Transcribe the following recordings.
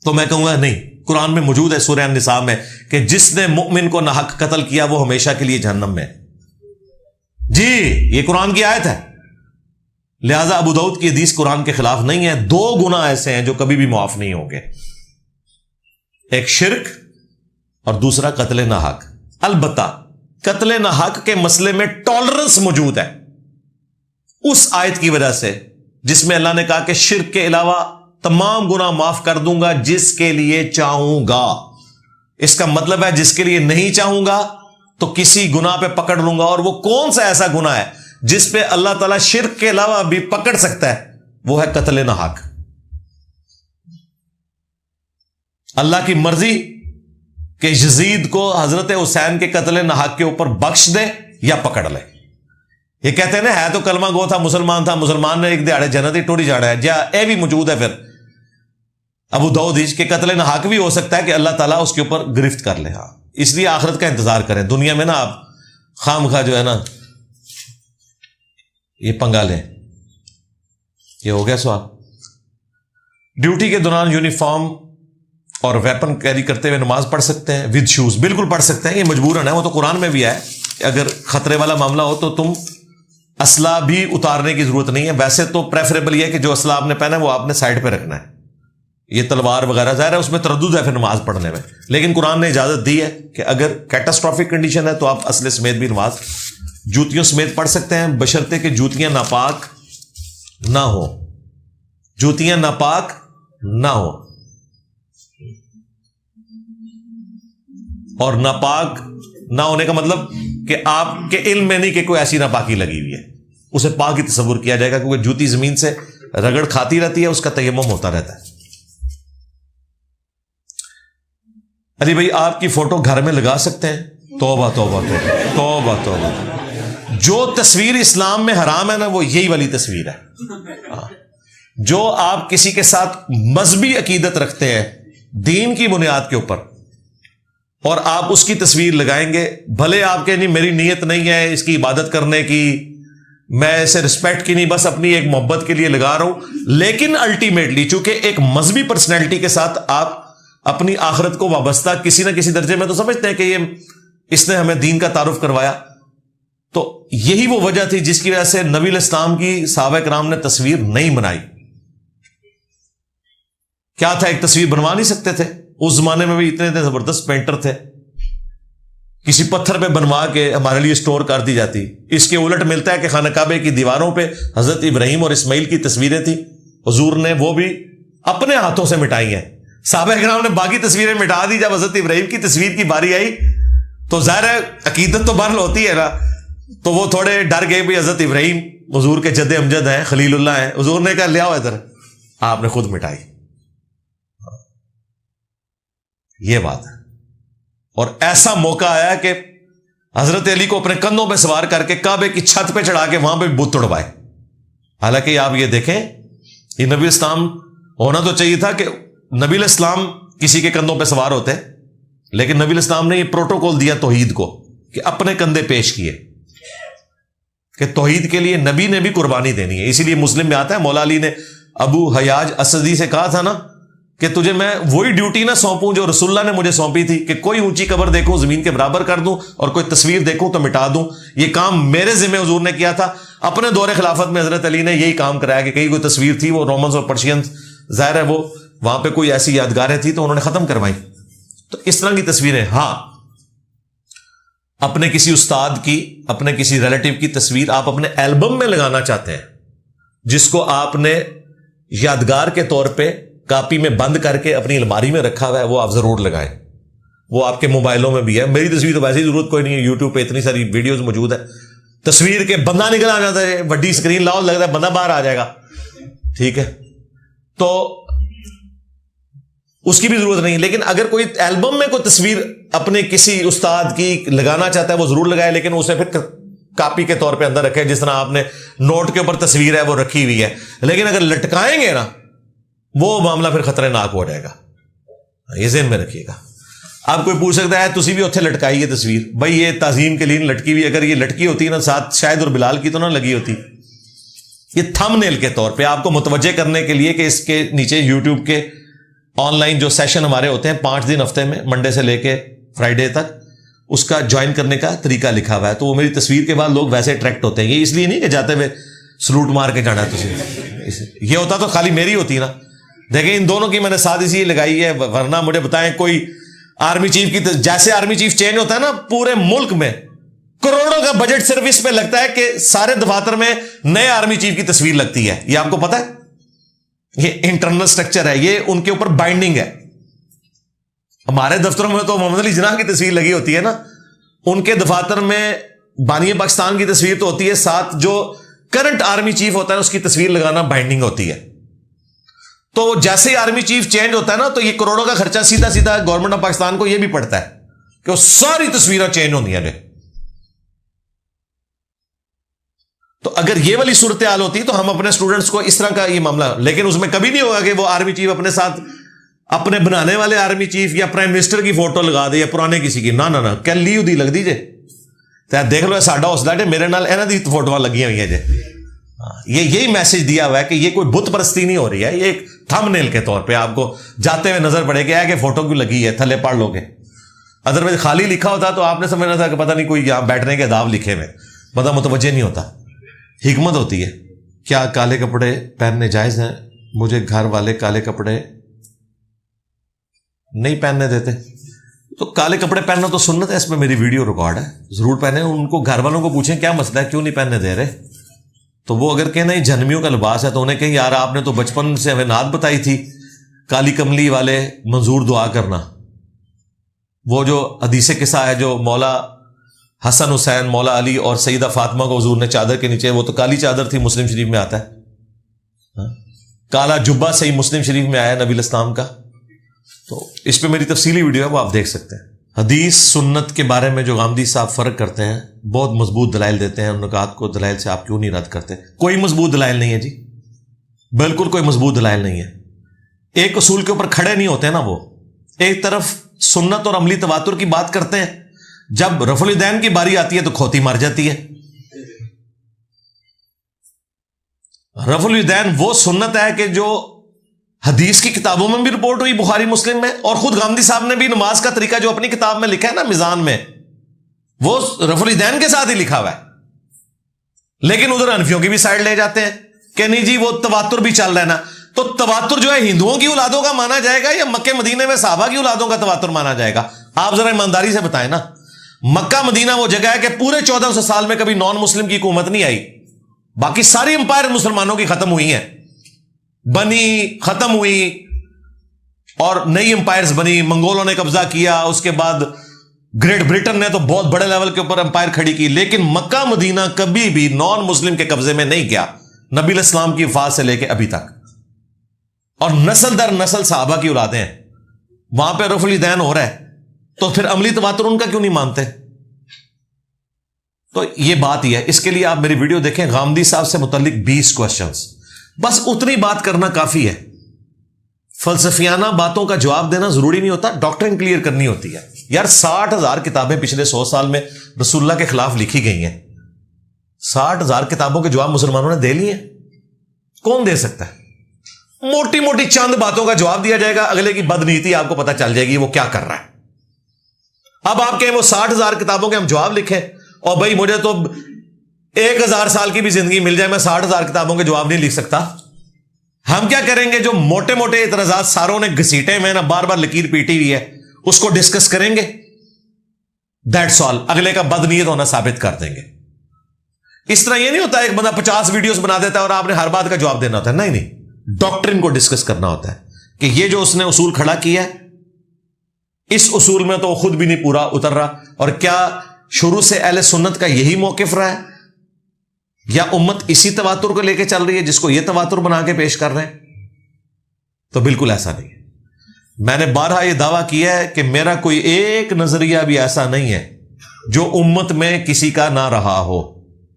تو میں کہوں گا نہیں، قرآن میں موجود ہے سورہ النساء میں کہ جس نے مؤمن کو ناحق قتل کیا وہ ہمیشہ کے لیے جہنم میں. جی یہ قرآن کی آیت ہے. لہذا ابو داؤد کی حدیث قرآن کے خلاف نہیں ہے. 2 گناہ ایسے ہیں جو کبھی بھی معاف نہیں ہوں گے، ایک شرک اور دوسرا قتل ناحق. البتہ قتل ناحق کے مسئلے میں ٹالرنس موجود ہے اس آیت کی وجہ سے جس میں اللہ نے کہا کہ شرک کے علاوہ تمام گناہ معاف کر دوں گا جس کے لیے چاہوں گا. اس کا مطلب ہے جس کے لیے نہیں چاہوں گا تو کسی گناہ پہ پکڑ لوں گا. اور وہ کون سا ایسا گناہ ہے جس پہ اللہ تعالیٰ شرک کے علاوہ بھی پکڑ سکتا ہے؟ وہ ہے قتل ناحق. اللہ کی مرضی کہ یزید کو حضرت حسین کے قتل ناحق کے اوپر بخش دے یا پکڑ لے. یہ کہتے ہیں نا ہے تو کلمہ گو تھا، مسلمان تھا، مسلمان نے ایک دیہڑے جنتی ٹوڑی جاڑا ہے. جا اے بھی موجود ہے پھر ابو داؤد کے قتل ناحق بھی ہو سکتا ہے کہ اللہ تعالیٰ اس کے اوپر گرفت کر لے. ہاں اس لیے آخرت کا انتظار کریں. دنیا میں نا آپ خام خواہ جو ہے نا یہ پنگا لیں. یہ ہو گیا سوال. ڈیوٹی کے دوران یونیفارم اور ویپن کیری کرتے ہوئے نماز پڑھ سکتے ہیں ود شوز؟ بالکل پڑھ سکتے ہیں. یہ مجبورن ہے، وہ تو قرآن میں بھی ہے کہ اگر خطرے والا معاملہ ہو تو تم اسلحہ بھی اتارنے کی ضرورت نہیں ہے. ویسے تو پریفریبل یہ ہے کہ جو اسلحہ آپ نے پہنا ہے وہ آپ نے سائڈ پہ رکھنا ہے. یہ تلوار وغیرہ ظاہر ہے اس میں تردد ہے پھر نماز پڑھنے میں، لیکن قرآن نے اجازت دی ہے کہ اگر کیٹاسٹرافک کنڈیشن ہے تو آپ اسلحے سمیت بھی نماز جوتیوں سمیت پڑھ سکتے ہیں، بشرطے کہ جوتیاں ناپاک نہ ہو. جوتیاں ناپاک نہ ہو. اور ناپاک نہ ہونے کا مطلب کہ آپ کے علم میں نہیں کہ کوئی ایسی ناپاکی لگی ہوئی ہے، اسے پاک ہی تصور کیا جائے گا کیونکہ جوتی زمین سے رگڑ کھاتی رہتی ہے، اس کا تیمم ہوتا رہتا ہے. علی بھائی آپ کی فوٹو گھر میں لگا سکتے ہیں؟ توبہ توبہ توبہ توبہ توبہ. جو تصویر اسلام میں حرام ہے نا وہ یہی والی تصویر ہے. جو آپ کسی کے ساتھ مذہبی عقیدت رکھتے ہیں دین کی بنیاد کے اوپر اور آپ اس کی تصویر لگائیں گے، بھلے آپ کے نہیں میری نیت نہیں ہے اس کی عبادت کرنے کی، میں اسے رسپیکٹ کی نہیں، بس اپنی ایک محبت کے لیے لگا رہا ہوں، لیکن الٹیمیٹلی چونکہ ایک مذہبی پرسنالٹی کے ساتھ آپ اپنی آخرت کو وابستہ کسی نہ کسی درجے میں تو سمجھتے ہیں کہ یہ اس نے ہمیں دین کا تعارف کروایا. تو یہی وہ وجہ تھی جس کی وجہ سے نبی علیہ السلام کی صحابہ کرام نے تصویر نہیں بنائی. کیا تھا؟ ایک تصویر بنوا نہیں سکتے تھے. اس زمانے میں بھی اتنے زبردست پینٹر تھے، کسی پتھر پہ بنوا کے ہمارے لیے سٹور کر دی جاتی. اس کے الٹ ملتا ہے کہ خانہ کعبے کی دیواروں پہ حضرت ابراہیم اور اسماعیل کی تصویریں تھیں، حضور نے وہ بھی اپنے ہاتھوں سے مٹائی ہیں. صحابہ کرام نے باقی تصویریں مٹا دی. جب حضرت ابراہیم کی تصویر کی باری آئی تو ظاہر ہے عقیدت تو بہرحال ہوتی ہے نا، تو وہ تھوڑے ڈر گئے بھی حضرت ابراہیم حضور کے جد امجد ہیں، خلیل اللہ ہیں. حضور نے کہا لے آؤ ادھر، آپ نے خود مٹائی. یہ بات ہے. اور ایسا موقع آیا کہ حضرت علی کو اپنے کندھوں پہ سوار کر کے کعبے کی چھت پہ چڑھا کے وہاں پہ بت توڑوائے. حالانکہ آپ یہ دیکھیں یہ نبی اسلام ہونا تو چاہیے تھا کہ نبی علیہ السلام کسی کے کندھوں پہ سوار ہوتے، لیکن نبی علیہ السلام نے یہ پروٹوکول دیا توحید کو کہ اپنے کندھے پیش کیے کہ توحید کے لیے نبی نے بھی قربانی دینی ہے. اسی لیے مسلم میں آتا ہے مولا علی نے ابو حیاج اسدی سے کہا تھا نا کہ تجھے میں وہی ڈیوٹی نہ سونپوں جو رسول اللہ نے مجھے سونپی تھی کہ کوئی اونچی قبر دیکھوں زمین کے برابر کر دوں اور کوئی تصویر دیکھوں تو مٹا دوں. یہ کام میرے ذمہ حضور نے کیا تھا. اپنے دور خلافت میں حضرت علی نے یہی کام کرایا کہ کہیں کوئی تصویر تھی وہ رومنز اور پرشینز ظاہر ہے وہ وہاں پہ کوئی ایسی یادگاریں تھی تو انہوں نے ختم کروائی. تو اس طرح کی تصویریں ہاں اپنے کسی استاد کی اپنے کسی ریلیٹو کی تصویر آپ اپنے البم میں لگانا چاہتے ہیں جس کو آپ نے یادگار کے طور پہ کاپی میں بند کر کے اپنی الماری میں رکھا ہوا ہے، وہ آپ ضرور لگائیں. وہ آپ کے موبائلوں میں بھی ہے. میری تصویر تو ویسے ہی ضرورت کوئی نہیں ہے، یوٹیوب پہ اتنی ساری ویڈیوز موجود ہے. تصویر کے بندہ نکل آ جاتا ہے، بڑی اسکرین لاؤ لگتا ہے بندہ باہر آ جائے گا. ٹھیک ہے تو اس کی بھی ضرورت نہیں. لیکن اگر کوئی البم میں کوئی تصویر اپنے کسی استاد کی لگانا چاہتا ہے وہ ضرور لگائے، لیکن اسے پھر کاپی کے طور پہ اندر رکھے جس طرح آپ نے نوٹ کے اوپر تصویر ہے وہ رکھی ہوئی ہے. لیکن اگر لٹکائیں گے نا وہ معاملہ پھر خطرناک ہو جائے گا. یہ ذہن میں رکھیے گا. آپ کوئی پوچھ سکتا ہے تسی بھی اتنے لٹکائی ہے تصویر. بھائی یہ تعظیم کے لیے لٹکی ہوئی، اگر یہ لٹکی ہوتی نا ساتھ شاہد اور بلال کی تو نہ لگی ہوتی. یہ تھم نیل کے طور پہ آپ کو متوجہ کرنے کے لیے کہ اس کے نیچے یوٹیوب کے آن لائن جو سیشن ہمارے ہوتے ہیں 5 دن ہفتے میں، منڈے سے لے کے فرائیڈے تک، اس کا جوائن کرنے کا طریقہ لکھا ہوا ہے. تو وہ میری تصویر کے بعد لوگ ویسے اٹریکٹ ہوتے ہیں. یہ اس لیے نہیں کہ جاتے ہوئے سلوٹ مار کے جانا ہے. یہ ہوتا تو خالی میری ہوتی نا. دیکھیں ان دونوں کی میں نے ساتھ اسی لگائی ہے. ورنہ مجھے بتائیں کوئی آرمی چیف کی جیسے آرمی چیف چینج ہوتا ہے نا پورے ملک میں کروڑوں کا بجٹ صرف اس پہ لگتا ہے کہ سارے دفاتر میں نئے آرمی چیف کی تصویر لگتی ہے. یہ آپ کو پتا ہے؟ یہ انٹرنل سٹرکچر ہے, یہ ان کے اوپر بائنڈنگ ہے. ہمارے دفتروں میں تو محمد علی جناح کی تصویر لگی ہوتی ہے نا, ان کے دفاتر میں بانی پاکستان کی تصویر تو ہوتی ہے, ساتھ جو کرنٹ آرمی چیف ہوتا ہے اس کی تصویر لگانا بائنڈنگ ہوتی ہے. تو جیسے ہی آرمی چیف چینج ہوتا ہے نا تو یہ کروڑوں کا خرچہ سیدھا سیدھا گورنمنٹ آف پاکستان کو یہ بھی پڑتا ہے کہ وہ ساری تصویریں چینج ہوتی ہیں. تو اگر یہ والی صورتحال ہوتی تو ہم اپنے اسٹوڈنٹس کو اس طرح کا یہ معاملہ, لیکن اس میں کبھی نہیں ہوگا کہ وہ آرمی چیف اپنے ساتھ اپنے بنانے والے آرمی چیف یا پرائم منسٹر کی فوٹو لگا دے یا پرانے کسی کی. نہ نہ کیا لی دی لگ دیجیے دیکھ لو ساڈا حوصلہ ہے میرے نال انہاں دی فوٹو لگی ہوئی ہیں. یہی میسج دیا ہوا ہے کہ یہ کوئی بت پرستی نہیں ہو رہی ہے, یہ ایک تھم نیل کے طور پہ آپ کو جاتے ہوئے نظر پڑے گا کہ فوٹو کیوں لگی ہے, تھلے پڑھ لو گے. ادروائز خالی لکھا ہوتا تو آپ نے سمجھنا تھا کہ پتہ نہیں کوئی یہاں بیٹھنے کے آداب لکھے ہوئے, پتہ متوجہ نہیں ہوتا. حکمت ہوتی ہے. کیا کالے کپڑے پہننے جائز ہیں؟ مجھے گھر والے کالے کپڑے نہیں پہننے دیتے. تو کالے کپڑے پہننا تو سنت ہے, اس میں میری ویڈیو ریکارڈ ہے, ضرور پہنے. ان کو گھر والوں کو پوچھیں کیا مسئلہ ہے, کیوں نہیں پہننے دے رہے. تو وہ اگر کہیں نہیں جہنمیوں کا لباس ہے تو انہیں کہیں یار آپ نے تو بچپن سے ہمیں نعت بتائی تھی کالی کملی والے منظور دعا کرنا. وہ جو حدیث قصہ ہے جو مولا حسن حسین, مولا علی اور سیدہ فاطمہ کو حضور نے چادر کے نیچے, وہ تو کالی چادر تھی, مسلم شریف میں آتا ہے. کالا جبہ صحیح مسلم شریف میں آیا نبی اسلام کا. تو اس پہ میری تفصیلی ویڈیو ہے, وہ آپ دیکھ سکتے ہیں. حدیث سنت کے بارے میں جو غامدی صاحب فرق کرتے ہیں, بہت مضبوط دلائل دیتے ہیں. ان نکات کو دلائل سے آپ کیوں نہیں رد کرتے؟ کوئی مضبوط دلائل نہیں ہے جی, بالکل کوئی مضبوط دلائل نہیں ہے. ایک اصول کے اوپر کھڑے نہیں ہوتے نا وہ. ایک طرف سنت اور عملی تواتر کی بات کرتے ہیں, جب رفع الیدین کی باری آتی ہے تو کھوتی مر جاتی ہے. رفع الیدین وہ سنت ہے کہ جو حدیث کی کتابوں میں بھی رپورٹ ہوئی, بخاری مسلم میں, اور خود غامدی صاحب نے بھی نماز کا طریقہ جو اپنی کتاب میں لکھا ہے نا میزان میں, وہ رفع الیدین کے ساتھ ہی لکھا ہوا ہے. لیکن ادھر حنفیوں کی بھی سائڈ لے جاتے ہیں کہ نہیں جی وہ تواتر بھی چل رہا ہے نا. تو تواتر جو ہے ہندوؤں کی اولادوں کا مانا جائے گا یا مکہ مدینے میں صحابہ کی اولادوں کا تواتر مانا جائے گا؟ آپ ذرا ایمانداری سے بتائیں نا. مکہ مدینہ وہ جگہ ہے کہ پورے 1400 سال میں کبھی نان مسلم کی حکومت نہیں آئی. باقی ساری امپائر مسلمانوں کی ختم ہوئی ہیں, بنی, ختم ہوئی, اور نئی امپائرز بنی. منگولوں نے قبضہ کیا, اس کے بعد گریٹ برٹن نے تو بہت بڑے لیول کے اوپر امپائر کھڑی کی. لیکن مکہ مدینہ کبھی بھی نان مسلم کے قبضے میں نہیں گیا, نبی علیہ السلام کی وفات سے لے کے ابھی تک. اور نسل در نسل صحابہ کی اولادیں ہیں, وہاں پہ رفع الیدین ہو رہا ہے. تو پھر عملی تواتر ان کا کیوں نہیں مانتے؟ تو یہ بات ہی ہے. اس کے لیے آپ میری ویڈیو دیکھیں, غامدی صاحب سے متعلق 20 کوشچنز, بس اتنی بات کرنا کافی ہے. فلسفیانہ باتوں کا جواب دینا ضروری نہیں ہوتا, ڈاکٹرن کلیئر کرنی ہوتی ہے. یار 60,000 کتابیں پچھلے 100 سال میں رسول اللہ کے خلاف لکھی گئی ہیں. 60,000 کتابوں کے جواب مسلمانوں نے دے لیے ہیں. کون دے سکتا ہے؟ موٹی موٹی چند باتوں کا جواب دیا جائے گا, اگلے کی بدنیتی آپ کو پتہ چل جائے گی وہ کیا کر رہا ہے. اب آپ کہیں وہ 60,000 کتابوں کے ہم جواب لکھیں, اور بھائی مجھے تو 1000 سال کی بھی زندگی مل جائے, میں 60,000 کتابوں کے جواب نہیں لکھ سکتا. ہم کیا کریں گے؟ جو موٹے موٹے اعتراضات ساروں نے گھسیٹے میں نا, بار بار لکیر پیٹی ہوئی ہے, اس کو ڈسکس کریں گے. That's all. اگلے کا بدنیت ہونا ثابت کر دیں گے. اس طرح یہ نہیں ہوتا ایک بندہ 50 ویڈیوز بنا دیتا ہے اور آپ نے ہر بات کا جواب دینا ہوتا ہے. نہیں نہیں, ڈاکٹرن کو ڈسکس کرنا ہوتا ہے کہ یہ جو اس نے اصول کھڑا کیا ہے, اس اصول میں تو خود بھی نہیں پورا اتر رہا, اور کیا شروع سے اہل سنت کا یہی موقف رہا ہے, یا امت اسی تواتر کو لے کے چل رہی ہے جس کو یہ تواتر بنا کے پیش کر رہے ہیں؟ تو بالکل ایسا نہیں ہے. میں نے بارہا یہ دعویٰ کیا ہے کہ میرا کوئی ایک نظریہ بھی ایسا نہیں ہے جو امت میں کسی کا نہ رہا ہو.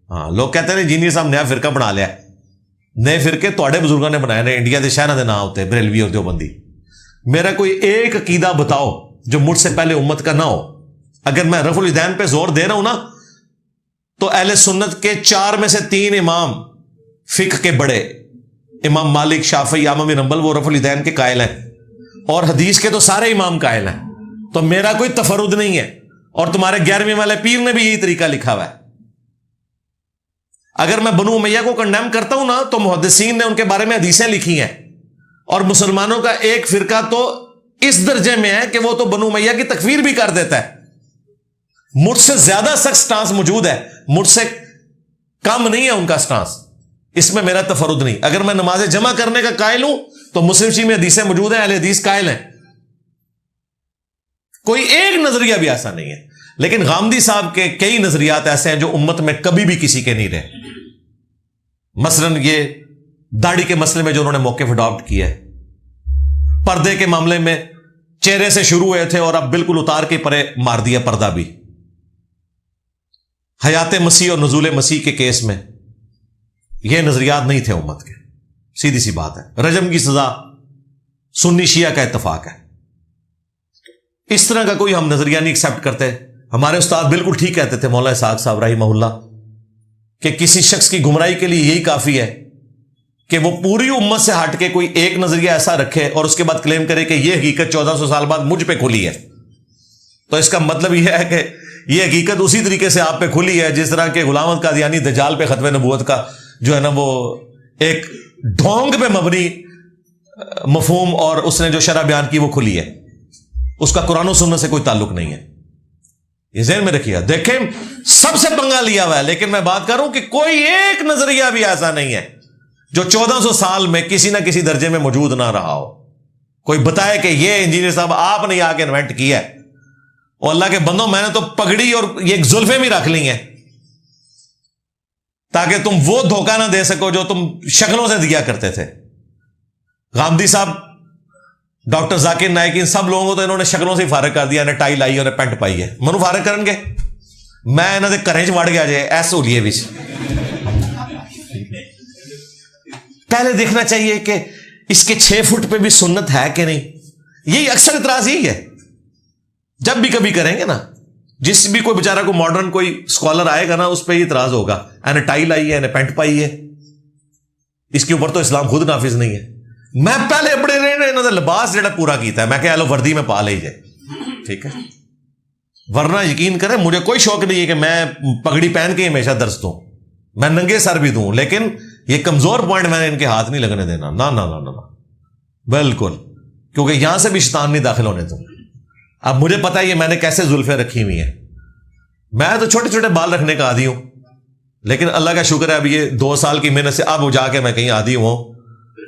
ہاں, لوگ کہتے ہیں جینی صاحب نیا فرقہ بنا لیا. نئے فرقے تھوڑے بزرگوں نے بنائے نے, انڈیا کے شہروں کے نام ہوتے بریلوی اور دیوبندی. میرا کوئی ایک عقیدہ بتاؤ جو مجھ سے پہلے امت کا نہ ہو. اگر میں رفع الیدین پہ زور دے رہا ہوں نا, تو اہل سنت کے 4 میں سے 3 امام فقہ کے بڑے, امام مالک, شافعی, احمد بن حنبل, وہ رفع الیدین کے قائل ہیں. اور حدیث کے تو سارے امام قائل ہیں, تو میرا کوئی تفرد نہیں ہے, اور تمہارے 11ویں والے پیر نے بھی یہی طریقہ لکھا ہوا ہے. اگر میں بنو امیہ کو کنڈیم کرتا ہوں نا, تو محدثین نے ان کے بارے میں حدیثیں لکھی ہیں, اور مسلمانوں کا ایک فرقہ تو اس درجے میں ہے کہ وہ تو بنو امیہ کی تکفیر بھی کر دیتا ہے. مجھ سے زیادہ سخت سٹانس موجود ہے, مجھ سے کم نہیں ہے ان کا سٹانس, اس میں میرا تفرد نہیں. اگر میں نماز جمع کرنے کا قائل ہوں تو مسلم شریف میں حدیثیں موجود ہیں, اہل حدیث قائل ہیں. کوئی ایک نظریہ بھی ایسا نہیں ہے. لیکن غامدی صاحب کے کئی نظریات ایسے ہیں جو امت میں کبھی بھی کسی کے نہیں رہے. مثلاً یہ داڑھی کے مسئلے میں جو انہوں نے موقف اڈاپٹ کیا ہے, پردے کے معاملے میں چہرے سے شروع ہوئے تھے اور اب بالکل اتار کے پرے مار دیا پردہ بھی. حیات مسیح اور نزول مسیح کے کیس میں یہ نظریات نہیں تھے امت کے, سیدھی سی بات ہے. رجم کی سزا سنی شیعہ کا اتفاق ہے. اس طرح کا کوئی ہم نظریہ نہیں ایکسپٹ کرتے. ہمارے استاد بالکل ٹھیک کہتے تھے, مولانا اسحاق صاحب رحمہ اللہ, کہ کسی شخص کی گمراہی کے لیے یہی کافی ہے کہ وہ پوری امت سے ہٹ کے کوئی ایک نظریہ ایسا رکھے اور اس کے بعد کلیم کرے کہ یہ حقیقت 1400 سال بعد مجھ پہ کھلی ہے. تو اس کا مطلب یہ ہے کہ یہ حقیقت اسی طریقے سے آپ پہ کھلی ہے جس طرح کہ غلام احمد قادیانی دجال پہ ختم نبوت کا جو ہے نا وہ ایک ڈھونگ پہ مبنی مفہوم اور اس نے جو شرح بیان کی وہ کھلی ہے, اس کا قرآن و سنت سے کوئی تعلق نہیں ہے. یہ ذہن میں رکھیے. دیکھیں سب سے پنگا لیا ہوا ہے, لیکن میں بات کروں کہ کوئی ایک نظریہ بھی ایسا نہیں ہے جو 1400 سال میں کسی نہ کسی درجے میں موجود نہ رہا ہو. کوئی بتائے کہ یہ انجینئر صاحب آپ نے آ کے انوینٹ کیا ہے, اور اللہ کے بندوں میں نے تو پگڑی اور یہ زلفیں بھی رکھ لی ہیں تاکہ تم وہ دھوکہ نہ دے سکو جو تم شکلوں سے دیا کرتے تھے. غامدی صاحب, ڈاکٹر ذاکر نائک, ان سب لوگوں کو تو انہوں نے شکلوں سے ہی فارغ کر دیا. انہیں ٹائی لائی اور پینٹ پائی ہے, منو فارغ کرن گے. میں انہوں نے کریں چ وڑ گیا جائے ایسے ہو لیے بھی. پہلے دیکھنا چاہیے کہ اس کے 6 فٹ پہ بھی سنت ہے کہ نہیں. یہی اکثر اعتراض یہی ہے جب بھی کبھی کریں گے نا. جس بھی کوئی بیچارہ کو ماڈرن کوئی اسکالر آئے گا نا, اس پہ یہ اعتراض ہوگا, انہیں ٹائی لائی ہے, انہیں پینٹ پائی ہے, اس کے اوپر تو اسلام خود نافذ نہیں ہے. میں پہلے بڑے رہے انہوں نے لباس جڑا پورا کیتا ہے, میں کہ لو وردی میں پا لے جائے, ٹھیک ہے. ورنہ یقین کریں مجھے کوئی شوق نہیں ہے کہ میں پگڑی پہن کے ہمیشہ درس دوں, میں ننگے سر بھی دوں, لیکن یہ کمزور پوائنٹ میں نے ان کے ہاتھ نہیں لگنے دینا. نہ نہ نہ نہ بالکل, کیونکہ یہاں سے بھی شیطان نہیں داخل ہونے دوں. اب مجھے پتا ہے یہ میں نے کیسے زلفیں رکھی ہوئی ہیں. میں تو چھوٹے چھوٹے بال رکھنے کا عادی ہوں, لیکن اللہ کا شکر ہے اب یہ 2 سال کی محنت سے اب جا کے میں کہیں عادی ہوں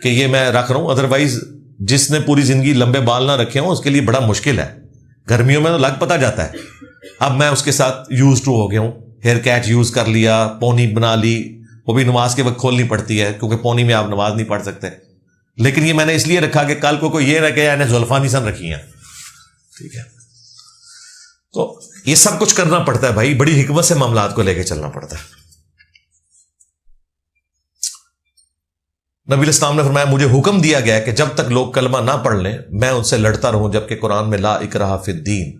کہ یہ میں رکھ رہا ہوں. ادروائز جس نے پوری زندگی لمبے بال نہ رکھے ہوں اس کے لیے بڑا مشکل ہے. گرمیوں میں تو لگ پتا جاتا ہے. اب میں اس کے ساتھ یوز ٹو ہو گیا ہوں. ہیئر کیٹ یوز کر لیا, پونی بنا لی, وہ بھی نماز کے وقت کھولنی پڑتی ہے کیونکہ پونی میں آپ نماز نہیں پڑھ سکتے. لیکن یہ میں نے اس لیے رکھا کہ کل کو کوئی یہ رکھے یا زلفانی سن رکھی ہیں, ٹھیک ہے. تو یہ سب کچھ کرنا پڑتا ہے بھائی, بڑی حکمت سے معاملات کو لے کے چلنا پڑتا ہے. نبی الاسلام نے فرمایا مجھے حکم دیا گیا کہ جب تک لوگ کلمہ نہ پڑھ لیں میں ان سے لڑتا رہوں, جبکہ قرآن میں لا اکراہ فی الدین.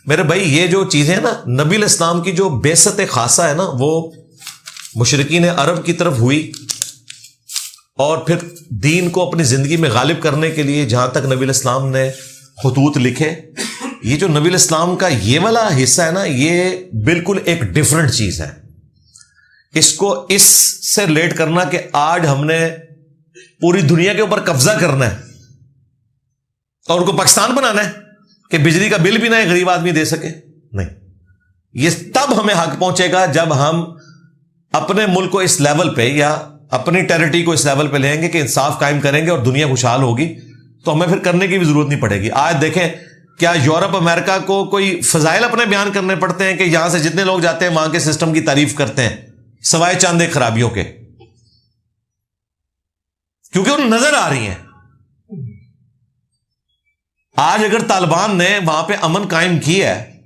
میرے بھائی یہ جو چیزیں نا, نبی الاسلام کی جو بعثت خاصہ ہے نا, وہ مشرکین عرب کی طرف ہوئی, اور پھر دین کو اپنی زندگی میں غالب کرنے کے لیے جہاں تک نبی الاسلام نے خطوط لکھے, یہ جو نبی الاسلام کا یہ والا حصہ ہے نا, یہ بالکل ایک ڈیفرنٹ چیز ہے. اس کو اس سے ریلیٹ کرنا کہ آج ہم نے پوری دنیا کے اوپر قبضہ کرنا ہے اور ان کو پاکستان بنانا ہے کہ بجلی کا بل بھی نہ غریب آدمی دے سکے, نہیں. یہ تب ہمیں حق پہنچے گا جب ہم اپنے ملک کو اس لیول پہ یا اپنی ٹیریٹری کو اس لیول پہ لیں گے کہ انصاف قائم کریں گے اور دنیا خوشحال ہوگی, تو ہمیں پھر کرنے کی بھی ضرورت نہیں پڑے گی. آج دیکھیں کیا یورپ امریکہ کو کوئی فضائل اپنے بیان کرنے پڑتے ہیں کہ یہاں سے جتنے لوگ جاتے ہیں وہاں کے سسٹم کی تعریف کرتے ہیں سوائے چاند ایک خرابیوں کے, کیونکہ ان نظر آ رہی ہیں. آج اگر طالبان نے وہاں پہ امن قائم کیا ہے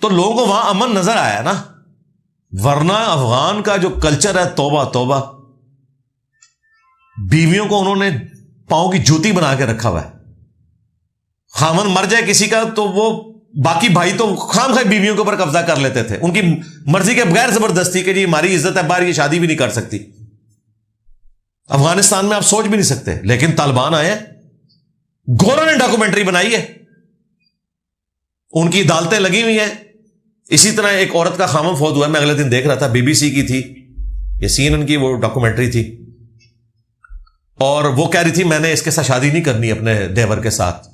تو لوگوں کو وہاں امن نظر آیا نا, ورنہ افغان کا جو کلچر ہے توبہ توبہ, بیویوں کو انہوں نے پاؤں کی جوتی بنا کے رکھا ہوا ہے. خامن مر جائے کسی کا تو وہ باقی بھائی تو خام خواہ بیویوں کے اوپر قبضہ کر لیتے تھے, ان کی مرضی کے بغیر زبردستی کہ جی ہماری عزت ہے باہر, یہ شادی بھی نہیں کر سکتی. افغانستان میں آپ سوچ بھی نہیں سکتے, لیکن طالبان آئے گوروں نے ڈاکومنٹری بنائی ہے, ان کی عدالتیں لگی ہوئی ہیں. اسی طرح ایک عورت کا خامن فوت ہوا ہے, میں اگلے دن دیکھ رہا تھا, BBC کی تھی یہ CNN کی وہ ڈاکومنٹری تھی, اور وہ کہہ رہی تھی میں نے اس کے ساتھ شادی نہیں کرنی اپنے دیور کے ساتھ,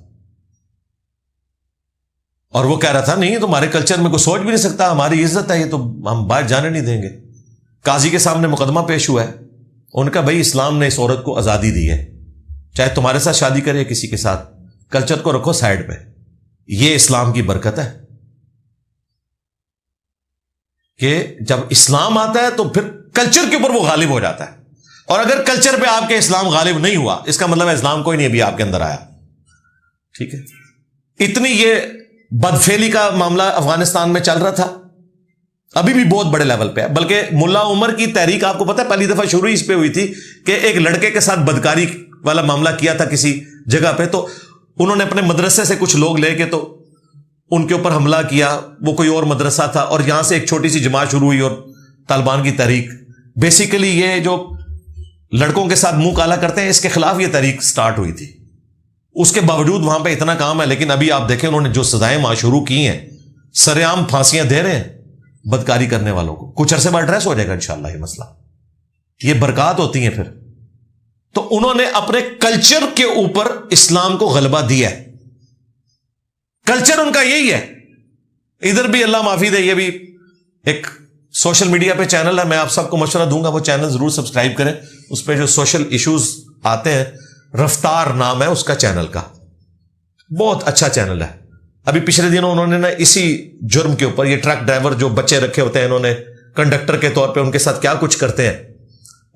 اور وہ کہہ رہا تھا نہیں تمہارے کلچر میں کوئی سوچ بھی نہیں سکتا, ہماری عزت ہے یہ, تو ہم باہر جانے نہیں دیں گے. قاضی کے سامنے مقدمہ پیش ہوا ہے, ان کا بھائی اسلام نے اس عورت کو آزادی دی ہے, چاہے تمہارے ساتھ شادی کرے کسی کے ساتھ, کلچر کو رکھو سائڈ پہ, یہ اسلام کی برکت ہے کہ جب اسلام آتا ہے تو پھر کلچر کے اوپر وہ غالب ہو جاتا ہے, اور اگر کلچر پہ آپ کے اسلام غالب نہیں ہوا اس کا مطلب ہے اسلام کوئی نہیں ابھی آپ کے اندر آیا. ٹھیک ہے, اتنی یہ بدفعلی کا معاملہ افغانستان میں چل رہا تھا, ابھی بھی بہت بڑے لیول پہ ہے. بلکہ ملا عمر کی تحریک آپ کو پتہ ہے پہلی دفعہ شروع اس پہ ہوئی تھی کہ ایک لڑکے کے ساتھ بدکاری والا معاملہ کیا تھا کسی جگہ پہ, تو انہوں نے اپنے مدرسے سے کچھ لوگ لے کے تو ان کے اوپر حملہ کیا, وہ کوئی اور مدرسہ تھا, اور یہاں سے ایک چھوٹی سی جماعت شروع ہوئی اور طالبان کی تحریک. بیسیکلی یہ جو لڑکوں کے ساتھ منہ کالا کرتے ہیں اس کے خلاف یہ تحریک سٹارٹ ہوئی تھی. اس کے باوجود وہاں پہ اتنا کام ہے, لیکن ابھی آپ دیکھیں انہوں نے جو سزائیں وہاں شروع کی ہیں, سر عام پھانسیاں دے رہے ہیں بدکاری کرنے والوں کو. کچھ عرصے بعد ایڈریس ہو جائے گا انشاءاللہ یہ مسئلہ, یہ برکات ہوتی ہیں پھر. تو انہوں نے اپنے کلچر کے اوپر اسلام کو غلبہ دیا ہے, کلچر ان کا یہی ہے. ادھر بھی اللہ معافی دے, یہ بھی ایک سوشل میڈیا پہ چینل ہے, میں آپ سب کو مشورہ دوں گا وہ چینل ضرور سبسکرائب کریں. اس پہ جو سوشل ایشوز آتے ہیں, رفتار نام ہے اس کا چینل کا, بہت اچھا چینل ہے. ابھی پچھلے دنوں انہوں نے نا اسی جرم کے اوپر, یہ ٹرک ڈرائیور جو بچے رکھے ہوتے ہیں انہوں نے کنڈکٹر کے طور پہ ان کے ساتھ کیا کچھ کرتے ہیں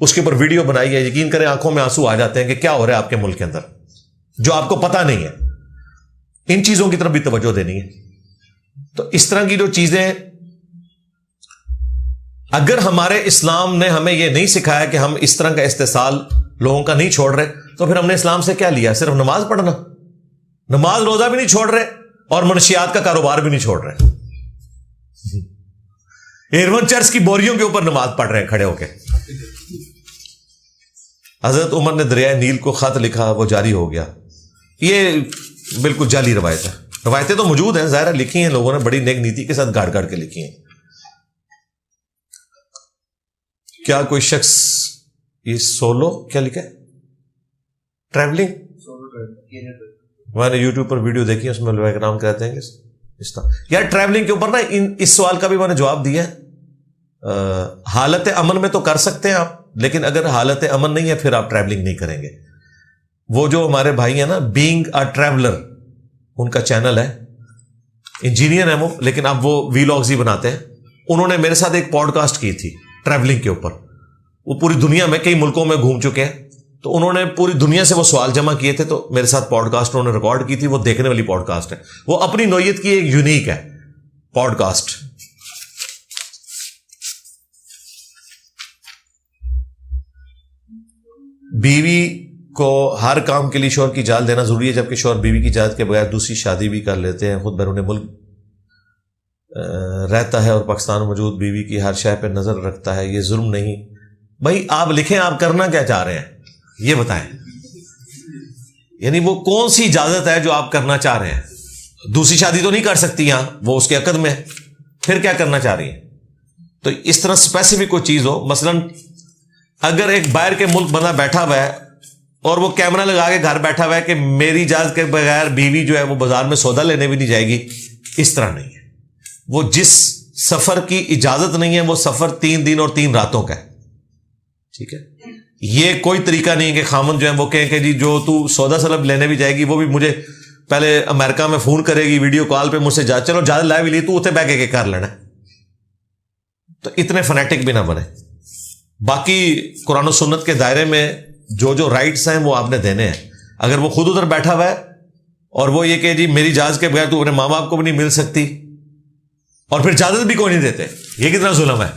اس کے اوپر ویڈیو بنائی ہے. یقین کریں آنکھوں میں آنسو آ جاتے ہیں کہ کیا ہو رہا ہے آپ کے ملک کے اندر جو آپ کو پتا نہیں ہے. ان چیزوں کی طرف بھی توجہ دینی ہے. تو اس طرح کی جو چیزیں, اگر ہمارے اسلام نے ہمیں یہ نہیں سکھایا کہ ہم اس طرح کا استحصال لوگوں کا نہیں چھوڑ رہے, تو پھر ہم نے اسلام سے کیا لیا؟ صرف نماز پڑھنا, نماز روزہ بھی نہیں چھوڑ رہے اور منشیات کا کاروبار بھی نہیں چھوڑ رہے. ایرون چرچ کی بوریوں کے اوپر نماز پڑھ رہے ہیں کھڑے ہو کے. حضرت عمر نے دریائے نیل کو خط لکھا, وہ جاری ہو گیا. یہ بالکل جعلی روایت ہے. روایتیں تو موجود ہیں, ظاہر لکھی ہیں لوگوں نے بڑی نیک نیتی کے ساتھ گاڑ گاڑ کے لکھی ہیں. کیا کوئی شخص یہ سولو کیا لکھا ہے ٹریولنگ, میں نے یوٹیوب پر ویڈیو دیکھی اس میں علماء کرام کہتے ہیں کہ اس طرح یار ٹریولنگ کے اوپر نا اس سوال کا بھی میں نے جواب دیا ہے. حالت امن میں تو کر سکتے ہیں آپ, لیکن اگر حالت امن نہیں ہے پھر آپ ٹریولنگ نہیں کریں گے. وہ جو ہمارے بھائی ہیں نا بینگ اے ٹریولر, ان کا چینل ہے, انجینئر ہیں وہ, لیکن اب وہ ویلاگز ہی بناتے ہیں. انہوں نے میرے ساتھ ایک پوڈ کاسٹ کی تھی ٹریولنگ کے اوپر. وہ پوری دنیا میں کئی ملکوں میں گھوم چکے ہیں, تو انہوں نے پوری دنیا سے وہ سوال جمع کیے تھے, تو میرے ساتھ پوڈ کاسٹ انہوں نے ریکارڈ کی تھی. وہ دیکھنے والی پوڈ کاسٹ ہے, وہ اپنی نوعیت کی ایک یونیک ہے پوڈ کاسٹ. بیوی کو ہر کام کے لیے شوہر کی اجازت دینا ضروری ہے, جبکہ شوہر بیوی کی اجازت کے بغیر دوسری شادی بھی کر لیتے ہیں, خود بیرون ملک رہتا ہے اور پاکستان میں موجود بیوی کی ہر شے پہ نظر رکھتا ہے, یہ ظلم نہیں؟ بھائی آپ لکھیں آپ کرنا کیا چاہ رہے ہیں یہ بتائیں. یعنی وہ کون سی اجازت ہے جو آپ کرنا چاہ رہے ہیں؟ دوسری شادی تو نہیں کر سکتی یہاں, وہ اس کے عقد میں, پھر کیا کرنا چاہ رہی ہیں؟ تو اس طرح اسپیسیفک کوئی چیز ہو, مثلا اگر ایک باہر کے ملک بندہ بیٹھا ہوا ہے اور وہ کیمرہ لگا کے گھر بیٹھا ہوا ہے کہ میری اجازت کے بغیر بیوی جو ہے وہ بازار میں سودا لینے بھی نہیں جائے گی, اس طرح نہیں ہے. وہ جس سفر کی اجازت نہیں ہے وہ سفر 3 دن اور 3 راتوں کا ہے. ٹھیک ہے, یہ کوئی طریقہ نہیں ہے کہ خامن جو ہے وہ کہیں کہ جی جو تو سودا سلب لینے بھی جائے گی وہ بھی مجھے پہلے امریکہ میں فون کرے گی ویڈیو کال پہ مجھ سے جا, چلو زیادہ لائے بھی لی تو اتنے بہ کے کر لینا. تو اتنے فنیٹک بھی نہ بنے. باقی قرآن و سنت کے دائرے میں جو رائٹس ہیں وہ آپ نے دینے ہیں. اگر وہ خود ادھر بیٹھا ہوا ہے اور وہ یہ کہ جی میری اجازت کے بغیر تو اپنے ماں باپ کو بھی نہیں مل سکتی, اور پھر اجازت بھی کوئی نہیں دیتے, یہ کتنا ظلم ہے.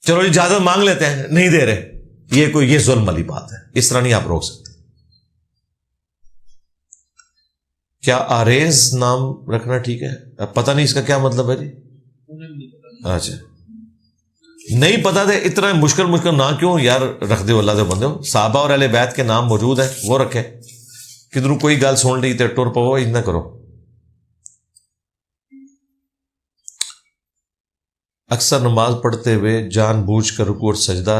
چلو اجازت مانگ لیتے ہیں, نہیں دے رہے, یہ ظلم والی بات ہے, اس طرح نہیں آپ روک سکتے. کیا آریز نام رکھنا ٹھیک ہے؟ اب پتہ نہیں اس کا کیا مطلب ہے جی. اچھا نہیں پتا تھے, اتنا مشکل نہ کیوں یار رکھ دے, اللہ سے بندے ہو. صحابہ اور اہل بیت کے نام موجود ہیں وہ رکھے, کدھروں کوئی گل سن لی تے ٹر پو، نہ کرو. اکثر نماز پڑھتے ہوئے جان بوجھ کر رکوع اور سجدہ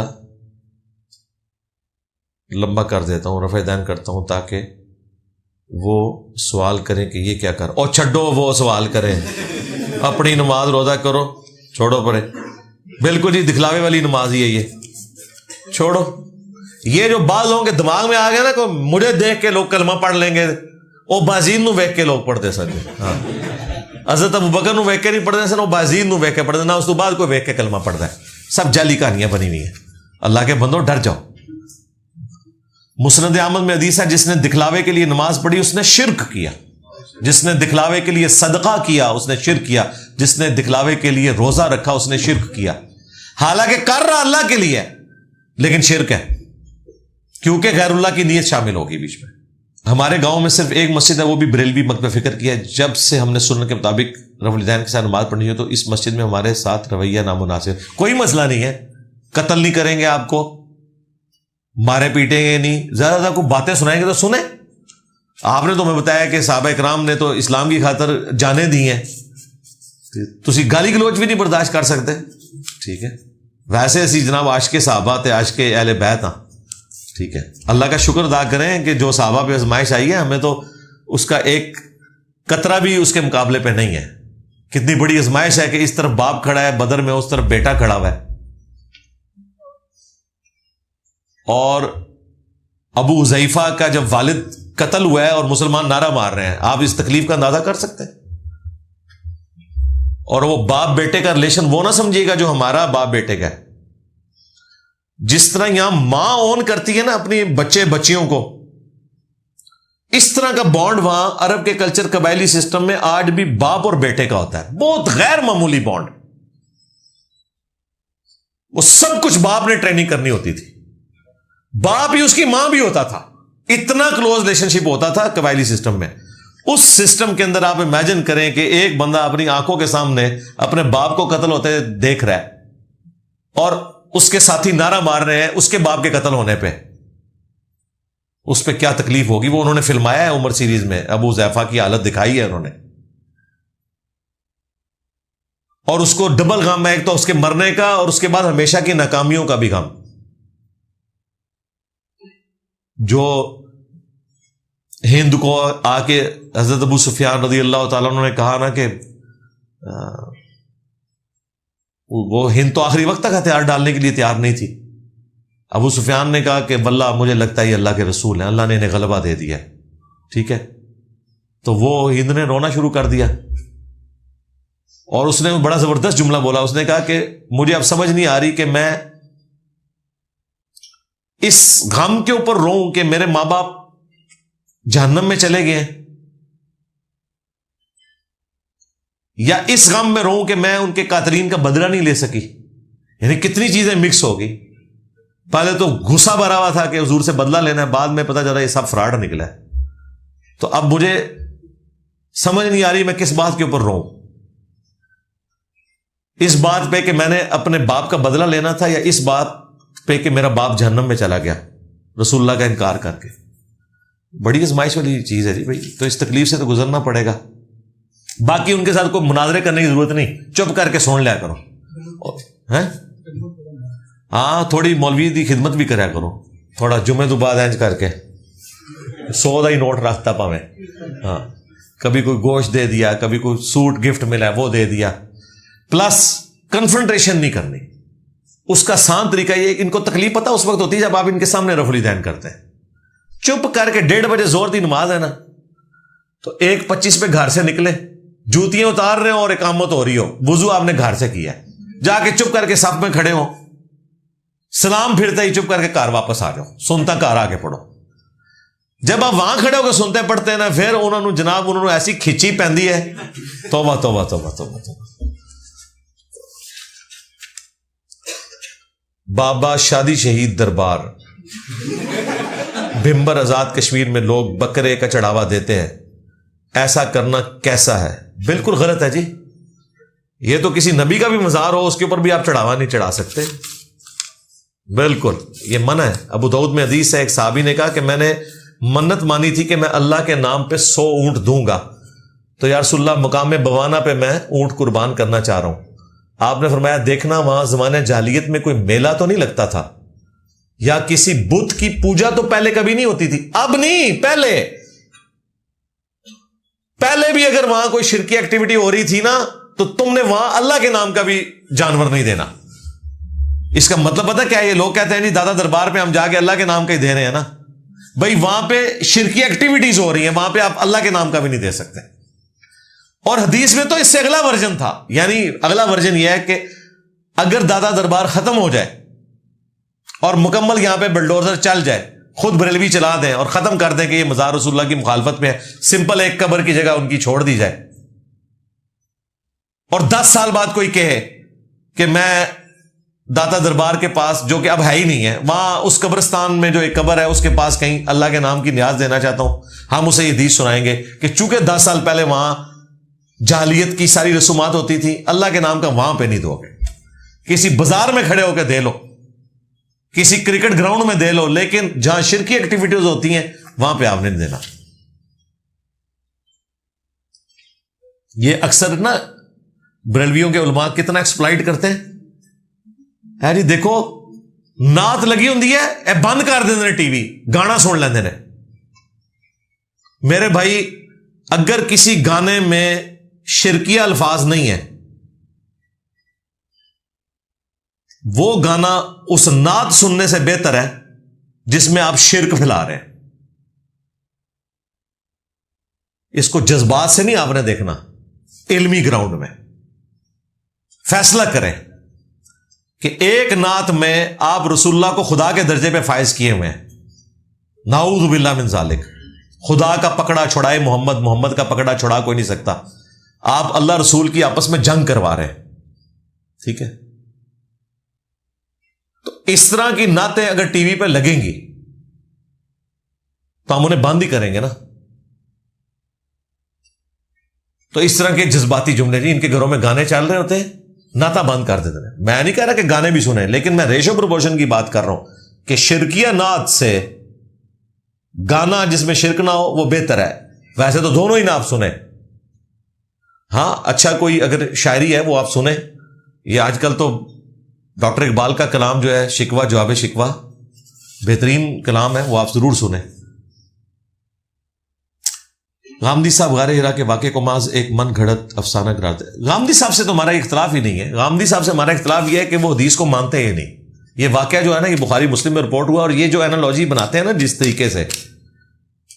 لمبا کر دیتا ہوں، رفع دین کرتا ہوں تاکہ وہ سوال کریں کہ یہ کیا کر. اور چھڈو وہ سوال کریں، اپنی نماز روزہ کرو، چھوڑو پرے. بالکل جی دکھلاوے والی نماز ہی ہے یہ، چھوڑو. یہ جو بعض لوگوں کے دماغ میں آ گیا نا کہ مجھے دیکھ کے لوگ کلمہ پڑھ لیں گے، وہ بازید نو ویکھ کے لوگ پڑھتے سن. ہاں حضرت ابوبکر نو ویکھ کے نہیں پڑھتے سن، وہ بازید نو ویکھ کے پڑھتے نہ اس تو بعد کوئی ویکھ کے کلمہ پڑھتا ہے. سب جعلی کہانیاں بنی ہوئی ہیں. اللہ کے بندو ڈر جاؤ. مسند احمد میں حدیث ہے جس نے دکھلاوے کے لیے نماز پڑھی اس نے شرک کیا، جس نے دکھلاوے کے لیے صدقہ کیا اس نے شرک کیا، جس نے دکھلاوے کے لیے روزہ رکھا اس نے شرک کیا. حالانکہ کر رہا اللہ کے لیے لیکن شرک ہے، کیونکہ غیر اللہ کی نیت شامل ہوگی بیچ میں. ہمارے گاؤں میں صرف ایک مسجد ہے، وہ بھی بریلوی مکتب فکر کی ہے. جب سے ہم نے سنت کے مطابق رفع الیدین کے ساتھ نماز پڑھنی ہے تو اس مسجد میں ہمارے ساتھ رویہ نامناسب. کوئی مسئلہ نہیں ہے، قتل نہیں کریں گے، آپ کو مارے پیٹیں گے نہیں، زیادہ زیادہ کوئی باتیں سنائیں گے تو سنیں. آپ نے تو ہمیں بتایا کہ صحابہ اکرام نے تو اسلام کی خاطر جانیں دی ہیں، تسی گالی گلوچ بھی نہیں برداشت کر سکتے. ٹھیک ہے، ویسے اسی جناب عاشق صحابہ تے عاشق اہل بیت ہاں. ٹھیک ہے، اللہ کا شکر ادا کریں کہ جو صحابہ پہ آزمائش آئی ہے ہمیں تو اس کا ایک قطرہ بھی اس کے مقابلے پہ نہیں ہے. کتنی بڑی آزمائش ہے کہ اس طرف باپ کھڑا ہے بدر میں، اس طرف بیٹا کھڑا ہوا ہے. اور ابو حذیفہ کا جب والد قتل ہوا ہے اور مسلمان نعرہ مار رہے ہیں، آپ اس تکلیف کا اندازہ کر سکتے ہیں. اور وہ باپ بیٹے کا ریلیشن وہ نہ سمجھیے گا جو ہمارا باپ بیٹے کا ہے. جس طرح یہاں ماں اون کرتی ہے نا اپنی بچے بچیوں کو، اس طرح کا بانڈ وہاں عرب کے کلچر قبائلی سسٹم میں آج بھی باپ اور بیٹے کا ہوتا ہے. بہت غیر معمولی بانڈ. وہ سب کچھ باپ نے ٹریننگ کرنی ہوتی تھی، باپ ہی اس کی ماں بھی ہوتا تھا. اتنا کلوز ریلیشن شپ ہوتا تھا قبائلی سسٹم میں. اس سسٹم کے اندر آپ امیجن کریں کہ ایک بندہ اپنی آنکھوں کے سامنے اپنے باپ کو قتل ہوتے دیکھ رہا ہے اور اس کے ساتھی نعرہ مار رہے ہیں اس کے باپ کے قتل ہونے پہ. اس پہ کیا تکلیف ہوگی. وہ انہوں نے فلمایا ہے عمر سیریز میں، ابو حذیفہ کی حالت دکھائی ہے انہوں نے. اور اس کو ڈبل غم ہے، ایک تو اس کے مرنے کا اور اس کے بعد ہمیشہ کی ناکامیوں کا بھی غم. جو ہند کو آ کے حضرت ابو سفیان رضی اللہ تعالیٰ عنہ نے کہا نا کہ وہ ہند تو آخری وقت تک ہتھیار ڈالنے کے لیے تیار نہیں تھی. ابو سفیان نے کہا کہ واللہ مجھے لگتا ہے یہ اللہ کے رسول ہیں، اللہ نے انہیں غلبہ دے دیا. ٹھیک ہے، تو وہ ہند نے رونا شروع کر دیا اور اس نے بڑا زبردست جملہ بولا. اس نے کہا کہ مجھے اب سمجھ نہیں آ رہی کہ میں اس غم کے اوپر روؤں کہ میرے ماں باپ جہنم میں چلے گئے ہیں، یا اس غم میں روؤں کہ میں ان کے قاتلین کا بدلہ نہیں لے سکی. یعنی کتنی چیزیں مکس ہو گئی. پہلے تو غصہ بھرا ہوا تھا کہ حضور سے بدلہ لینا ہے، بعد میں پتہ چلا یہ سب فراڈ نکلا ہے. تو اب مجھے سمجھ نہیں آ رہی میں کس بات کے اوپر روؤں. اس بات پہ کہ میں نے اپنے باپ کا بدلہ لینا تھا، یا اس بات پہ کہ میرا باپ جہنم میں چلا گیا رسول اللہ کا انکار کر کے. بڑی آزمائش والی چیز ہے جی بھائی. تو اس تکلیف سے تو گزرنا پڑے گا. باقی ان کے ساتھ کوئی مناظرے کرنے کی ضرورت نہیں، چپ کر کے سن لیا کرو. ہاں تھوڑی مولوی دی خدمت بھی کریا کرو، تھوڑا جمعے تو بعد اینج کر کے 100 کا ہی نوٹ رکھتا پاویں. ہاں کبھی کوئی گوشت دے دیا، کبھی کوئی سوٹ گفٹ ملا ہے وہ دے دیا. پلس کنفرنٹریشن نہیں کرنی. اس کا آسان طریقہ یہ، ان کو تکلیف پتہ اس وقت ہوتی ہے جب آپ ان کے سامنے رفع الیدین کرتے ہیں. چپ کر کے 1:30 بجے زور دی نماز ہے نا، تو 1:25 پہ گھر سے نکلے، جوتیاں اتار رہے ہو اور اقامت ہو رہی ہو، وضو آپ نے گھر سے کیا ہے، جا کے چپ کر کے صف میں کھڑے ہو، سلام پھرتے ہی چپ کر کے گھر واپس آ جاؤ، سنتا گھر آ کے پڑھو. جب آپ وہاں کھڑے ہو کے سنتے پڑھتے ہیں نا، پھر انہوں نے ایسی کھچی پہندی ہے. توبہ توبہ توبہ توبہ توبہ. بابا شادی شہید دربار بھمبر آزاد کشمیر میں لوگ بکرے کا چڑھاوا دیتے ہیں، ایسا کرنا کیسا ہے؟ بالکل غلط ہے جی. یہ تو کسی نبی کا بھی مزار ہو اس کے اوپر بھی آپ چڑھاوا نہیں چڑھا سکتے. بالکل یہ منع ہے. ابو داؤد میں حدیث ہے، ایک صحابی نے کہا کہ میں نے منت مانی تھی کہ میں اللہ کے نام پہ 100 اونٹ دوں گا، تو یا رسول اللہ مقام بوانا پہ میں اونٹ قربان کرنا چاہ رہا ہوں۔ آپ نے فرمایا دیکھنا وہاں زمانے جاہلیت میں کوئی میلہ تو نہیں لگتا تھا، یا کسی بت کی پوجا تو پہلے کبھی نہیں ہوتی تھی، اب نہیں، پہلے بھی اگر وہاں کوئی شرکی ایکٹیویٹی ہو رہی تھی نا تو تم نے وہاں اللہ کے نام کا بھی جانور نہیں دینا۔ اس کا مطلب پتہ کیا ہے؟ یہ لوگ کہتے ہیں جی دادا دربار پہ ہم جا کے اللہ کے نام کا ہی دے رہے ہیں نا، بھائی وہاں پہ شرکی ایکٹیویٹیز ہو رہی ہیں، وہاں پہ آپ اللہ کے نام کا بھی نہیں دے سکتے۔ اور حدیث میں تو اس سے اگلا ورژن تھا، یعنی اگلا ورژن یہ ہے کہ اگر دادا دربار ختم ہو جائے اور مکمل یہاں پہ بلڈوزر چل جائے، خود بریلوی چلا دیں اور ختم کر دیں کہ یہ مزار رسول اللہ کی مخالفت میں ہے، سمپل ایک قبر کی جگہ ان کی چھوڑ دی جائے، اور 10 سال بعد کوئی کہے کہ میں داتا دربار کے پاس، جو کہ اب ہے ہی نہیں ہے، وہاں اس قبرستان میں جو ایک قبر ہے اس کے پاس کہیں اللہ کے نام کی نیاز دینا چاہتا ہوں، ہم اسے یہ حدیث سنائیں گے کہ چونکہ 10 سال پہلے وہاں جاہلیت کی ساری رسومات ہوتی تھی، اللہ کے نام کا وہاں پہ نہیں دو گے، کسی بازار میں کھڑے ہو کے دے لو، کسی کرکٹ گراؤنڈ میں دے لو، لیکن جہاں شرکی ایکٹیویٹیز ہوتی ہیں وہاں پہ آپ نے نہیں دینا۔ یہ اکثر نا بریلویوں کے علماء کتنا ایکسپلائٹ کرتے ہیں، جی دیکھو نعت لگی ہوں ہے، بند کر دیں ٹی وی، گانا سن لیندے نے۔ میرے بھائی اگر کسی گانے میں شرکیہ الفاظ نہیں ہے، وہ گانا اس نعت سننے سے بہتر ہے جس میں آپ شرک پھیلا رہے ہیں۔ اس کو جذبات سے نہیں آپ نے دیکھنا، علمی گراؤنڈ میں فیصلہ کریں کہ ایک نعت میں آپ رسول اللہ کو خدا کے درجے پہ فائز کیے ہوئے ہیں، نعوذ باللہ من ذالک، خدا کا پکڑا چھڑائے محمد کا پکڑا چھڑا کوئی نہیں سکتا، آپ اللہ رسول کی آپس میں جنگ کروا رہے ہیں، ٹھیک ہے؟ تو اس طرح کی نعتیں اگر ٹی وی پہ لگیں گی تو ہم انہیں بند ہی کریں گے نا۔ تو اس طرح کے جذباتی جملے، جی ان کے گھروں میں گانے چل رہے ہوتے ہیں، نعتہ بند کر دیتے ہیں۔ میں نہیں کہہ رہا کہ گانے بھی سنیں، لیکن میں ریشو پروپورشن کی بات کر رہا ہوں کہ شرکیہ نعت سے گانا جس میں شرک نہ ہو وہ بہتر ہے۔ ویسے تو دونوں ہی نہ آپ سنیں، ہاں اچھا کوئی اگر شاعری ہے وہ آپ سنیں، یہ آج کل تو ڈاکٹر اقبال کا کلام جو ہے شکوہ جواب شکوہ، بہترین کلام ہے، وہ آپ ضرور سنیں۔ غامدی صاحب غار ہرا کے واقعے کو محض ایک من گھڑت افسانہ قرار دے۔ غامدی صاحب سے تو ہمارا اختلاف ہی نہیں ہے، غامدی صاحب سے ہمارا اختلاف یہ ہے کہ وہ حدیث کو مانتے ہیں نہیں۔ یہ واقعہ جو ہے نا یہ بخاری مسلم میں رپورٹ ہوا، اور یہ جو اینالوجی بناتے ہیں نا جس طریقے سے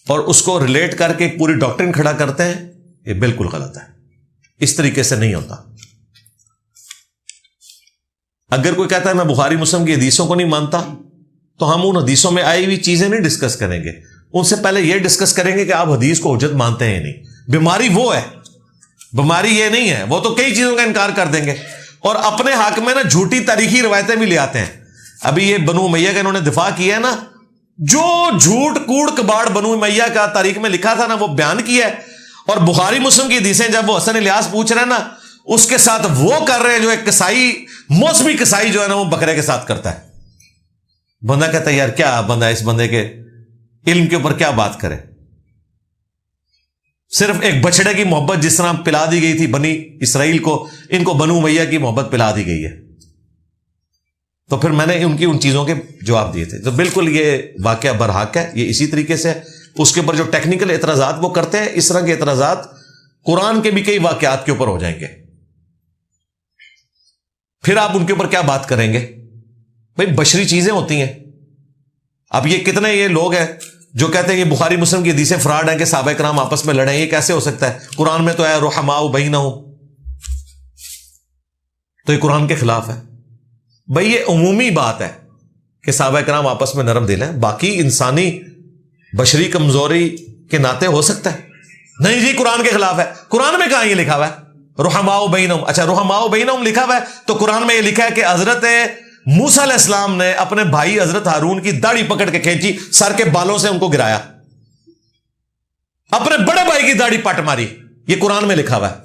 اور اس کو ریلیٹ کر کے ایک پوری ڈاکٹرن کھڑا کرتے ہیں، یہ بالکل غلط ہے، اس طریقے سے نہیں ہوتا۔ اگر کوئی کہتا ہے میں بخاری مسلم کی حدیثوں کو نہیں مانتا، تو ہم ان حدیثوں میں آئی ہوئی چیزیں نہیں ڈسکس کریں گے، ان سے پہلے یہ ڈسکس کریں گے کہ آپ حدیث کو حجت مانتے ہیں نہیں۔ بیماری وہ ہے، بیماری یہ نہیں ہے، وہ تو کئی چیزوں کا انکار کر دیں گے اور اپنے حق میں نا جھوٹی تاریخی روایتیں بھی لے آتے ہیں۔ ابھی یہ بنو امیہ کا انہوں نے دفاع کیا ہے نا، جو جھوٹ کوڑ کباڑ بنو امیہ کا تاریخ میں لکھا تھا نا وہ بیان کیا ہے، اور بخاری مسلم کی حدیثیں جب وہ حسن الیاس پوچھ رہے ہیں نا اس کے ساتھ وہ کر رہے ہیں جو ایک کسائی، موسمی کسائی جو ہے نا وہ بکرے کے ساتھ کرتا ہے۔ بندہ کہتا ہے یار کیا بندہ اس بندے کے علم کے اوپر کیا بات کرے، صرف ایک بچڑے کی محبت جس طرح پلا دی گئی تھی بنی اسرائیل کو، ان کو بنو امیہ کی محبت پلا دی گئی ہے۔ تو پھر میں نے ان کی ان چیزوں کے جواب دیے تھے۔ تو بالکل یہ واقعہ برحق ہے، یہ اسی طریقے سے اس کے اوپر جو ٹیکنیکل اعتراضات وہ کرتے ہیں، اس طرح کے اعتراضات قرآن کے بھی کئی واقعات کے اوپر ہو جائیں گے، پھر آپ ان کے اوپر کیا بات کریں گے؟ بھائی بشری چیزیں ہوتی ہیں۔ اب یہ کتنے یہ لوگ ہیں جو کہتے ہیں کہ بخاری مسلم کی حدیثیں فراڈ ہیں کہ صحابہ کرام آپس میں لڑیں، یہ کیسے ہو سکتا ہے؟ قرآن میں تو ہے رحماء بینہم، تو یہ قرآن کے خلاف ہے۔ بھائی یہ عمومی بات ہے کہ صحابہ کرام آپس میں نرم دل ہیں، باقی انسانی بشری کمزوری کے ناطے ہو سکتا ہے۔ نہیں جی قرآن کے خلاف ہے، قرآن میں کہاں یہ لکھا ہوا ہے رحماء بینہم؟ اچھا رحماء بینہم لکھا ہوا ہے تو قرآن میں یہ لکھا ہے کہ حضرت موسیٰ علیہ السلام نے اپنے بھائی حضرت ہارون کی داڑھی پکڑ کے کھینچی، سر کے بالوں سے ان کو گرایا، اپنے بڑے بھائی کی داڑھی پٹ ماری، یہ قرآن میں لکھا ہوا ہے۔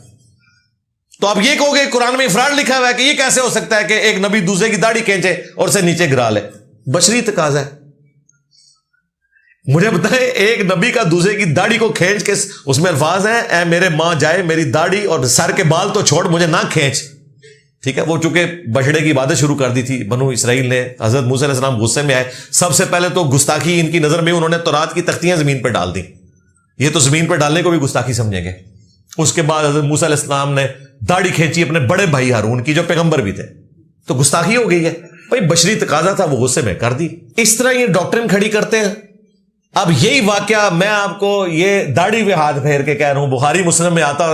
تو آپ یہ کہو گے قرآن میں افراد لکھا ہوا ہے کہ یہ کیسے ہو سکتا ہے کہ ایک نبی دوسرے کی داڑھی کھینچے اور اسے نیچے گرا لے؟ بشری تقاضا ہے۔ مجھے بتائیں ایک نبی کا دوسرے کی داڑھی کو کھینچ کے، اس میں الفاظ ہیں اے میرے ماں جائے میری داڑھی اور سر کے بال تو چھوڑ مجھے نہ کھینچ. ٹھیک ہے، وہ چونکہ بچڑے کی عبادت شروع کر دی تھی بنو اسرائیل نے. حضرت موسیٰ علیہ السلام غصے میں آئے، سب سے پہلے تو گستاخی ان کی نظر میں انہوں نے تورات کی تختیاں زمین پہ ڈال دی. یہ تو زمین پہ ڈالنے کو بھی گستاخی سمجھیں گے. اس کے بعد حضرت موسیٰ علیہ السلام نے داڑھی کھینچی اپنے بڑے بھائی ہارون کی جو پیغمبر بھی تھے، تو گستاخی ہو گئی ہے. بھائی بشری تقاضا تھا، وہ غصے میں کر دی. اس طرح یہ ڈاکٹرن کھڑی کرتے ہیں. اب یہی واقعہ میں آپ کو یہ داڑھی پہ ہاتھ پھیر کے کہہ رہا ہوں، بخاری مسلم میں آتا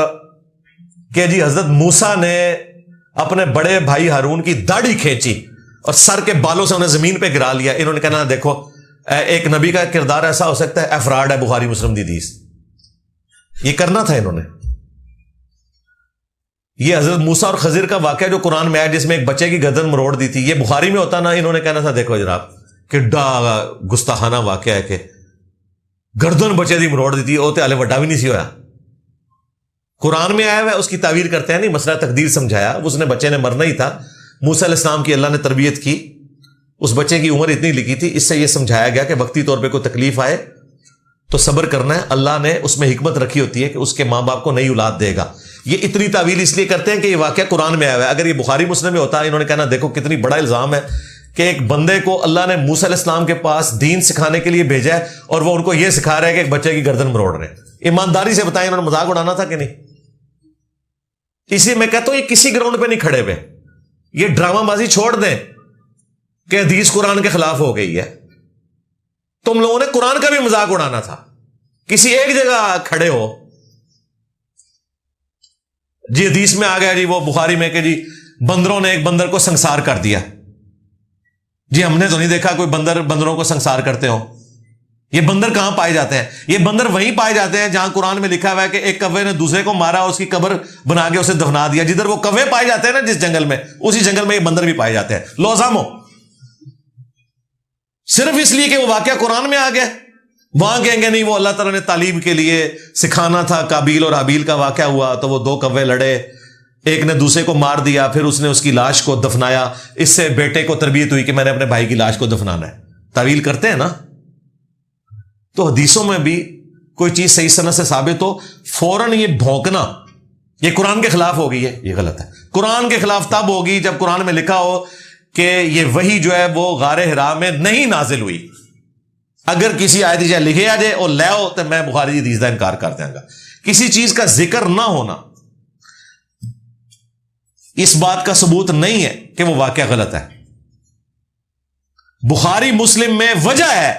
کہ جی حضرت موسیٰ نے اپنے بڑے بھائی ہارون کی داڑھی کھینچی اور سر کے بالوں سے انہیں زمین پہ گرا لیا. انہوں نے کہنا دیکھو ایک نبی کا کردار ایسا ہو سکتا ہے، افراد ہے بخاری مسلم دی حدیث. یہ کرنا تھا انہوں نے. یہ حضرت موسیٰ اور خضر کا واقعہ جو قرآن میں آیا جس میں ایک بچے کی گردن مروڑ دی تھی، یہ بخاری میں ہوتا نا، انہوں نے کہنا تھا دیکھو جناب کڈا گستاخانہ واقعہ ہے کہ گردن بچے دی مروڑ دی تھی، وہ تو ہلے وڈا بھی نہیں سی ہویا. قرآن میں آیا ہوا ہے، اس کی تعویل کرتے ہیں نہیں، مسئلہ تقدیر سمجھایا. اس نے بچے نے مرنا ہی تھا. موسیٰ علیہ السلام کی اللہ نے تربیت کی، اس بچے کی عمر اتنی لکھی تھی، اس سے یہ سمجھایا گیا کہ وقتی طور پہ کوئی تکلیف آئے تو صبر کرنا ہے. اللہ نے اس میں حکمت رکھی ہوتی ہے کہ اس کے ماں باپ کو نئی اولاد دے گا. یہ اتنی تعویل اس لیے کرتے ہیں کہ یہ واقعہ قرآن میں آیا ہوا ہے. اگر یہ بخاری مسلم میں ہوتا انہوں نے کہنا دیکھو کتنی بڑا الزام ہے کہ ایک بندے کو اللہ نے موسیٰ علیہ السلام کے پاس دین سکھانے کے لیے بھیجا ہے اور وہ ان کو یہ سکھا رہا ہے کہ ایک بچے کی گردن مروڑ رہے ہیں. ایمانداری سے بتائیں انہوں نے مذاق اڑانا تھا کہ نہیں؟ اسی میں کہتا ہوں یہ کسی گراؤنڈ پہ نہیں کھڑے ہوئے. یہ ڈرامہ بازی چھوڑ دیں کہ حدیث قرآن کے خلاف ہو گئی ہے. تم لوگوں نے قرآن کا بھی مذاق اڑانا تھا. کسی ایک جگہ کھڑے ہو جی حدیث میں آ گیا جی وہ بخاری میں کہ جی بندروں نے ایک بندر کو سنسار کر دیا. جی ہم نے تو نہیں دیکھا کوئی بندروں کو سنسار کرتے ہو. یہ بندر کہاں پائے جاتے ہیں؟ یہ بندر وہیں پائے جاتے ہیں جہاں قرآن میں لکھا ہوا ہے کہ ایک کوے نے دوسرے کو مارا، اس کی قبر بنا کے اسے دفنا دیا. جدھر وہ کوے پائے جاتے ہیں نا جس جنگل میں، اسی جنگل میں یہ بندر بھی پائے جاتے ہیں. لوزامو صرف اس لیے کہ وہ واقعہ قرآن میں آ گیا. وہاں کہیں گے نہیں وہ اللہ تعالیٰ نے تعلیم کے لیے سکھانا تھا. قابیل اور حابیل کا واقعہ ہوا تو وہ دو کوے لڑے، ایک نے دوسرے کو مار دیا، پھر اس نے اس کی لاش کو دفنایا. اس سے بیٹے کو تربیت ہوئی کہ میں نے اپنے بھائی کی لاش کو دفنانا ہے. تعویل کرتے ہیں نا. تو حدیثوں میں بھی کوئی چیز صحیح سند سے ثابت ہو فوراً یہ بھونکنا یہ قرآن کے خلاف ہو گئی ہے، یہ غلط ہے. قرآن کے خلاف تب ہوگی جب قرآن میں لکھا ہو کہ یہ وحی جو ہے وہ غار حرا میں نہیں نازل ہوئی. اگر کسی آیت جائے لکھے آ جائے اور لے ہو تو میں بخاری حدیث کا انکار کر دیں گا. کسی چیز کا ذکر نہ ہونا اس بات کا ثبوت نہیں ہے کہ وہ واقعہ غلط ہے. بخاری مسلم میں وجہ ہے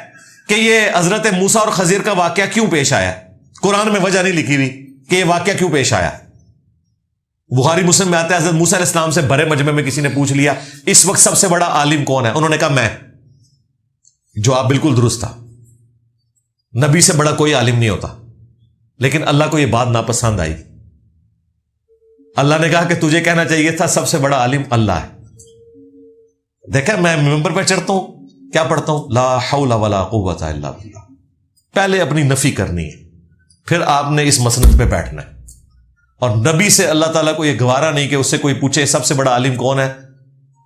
کہ یہ حضرت موسیٰ اور خضر کا واقعہ کیوں پیش آیا. قرآن میں وجہ نہیں لکھی ہوئی کہ یہ واقعہ کیوں پیش آیا. بخاری مسلم میں آتا ہے حضرت موسیٰ علیہ السلام سے بڑے مجمع میں کسی نے پوچھ لیا اس وقت سب سے بڑا عالم کون ہے؟ انہوں نے کہا میں. جواب بالکل درست تھا. نبی سے بڑا کوئی عالم نہیں ہوتا. لیکن اللہ کو یہ بات ناپسند آئی. اللہ نے کہا کہ تجھے کہنا چاہیے تھا سب سے بڑا عالم اللہ ہے. دیکھا میں ممبر پہ چڑھتا ہوں کیا پڑھتا ہوں؟ لا حول ولا قوت الا باللہ. پہلے اپنی نفی کرنی ہے، پھر آپ نے اس مسند پہ بیٹھنا ہے. اور نبی سے اللہ تعالیٰ کو یہ گوارا نہیں کہ اس سے کوئی پوچھے سب سے بڑا عالم کون ہے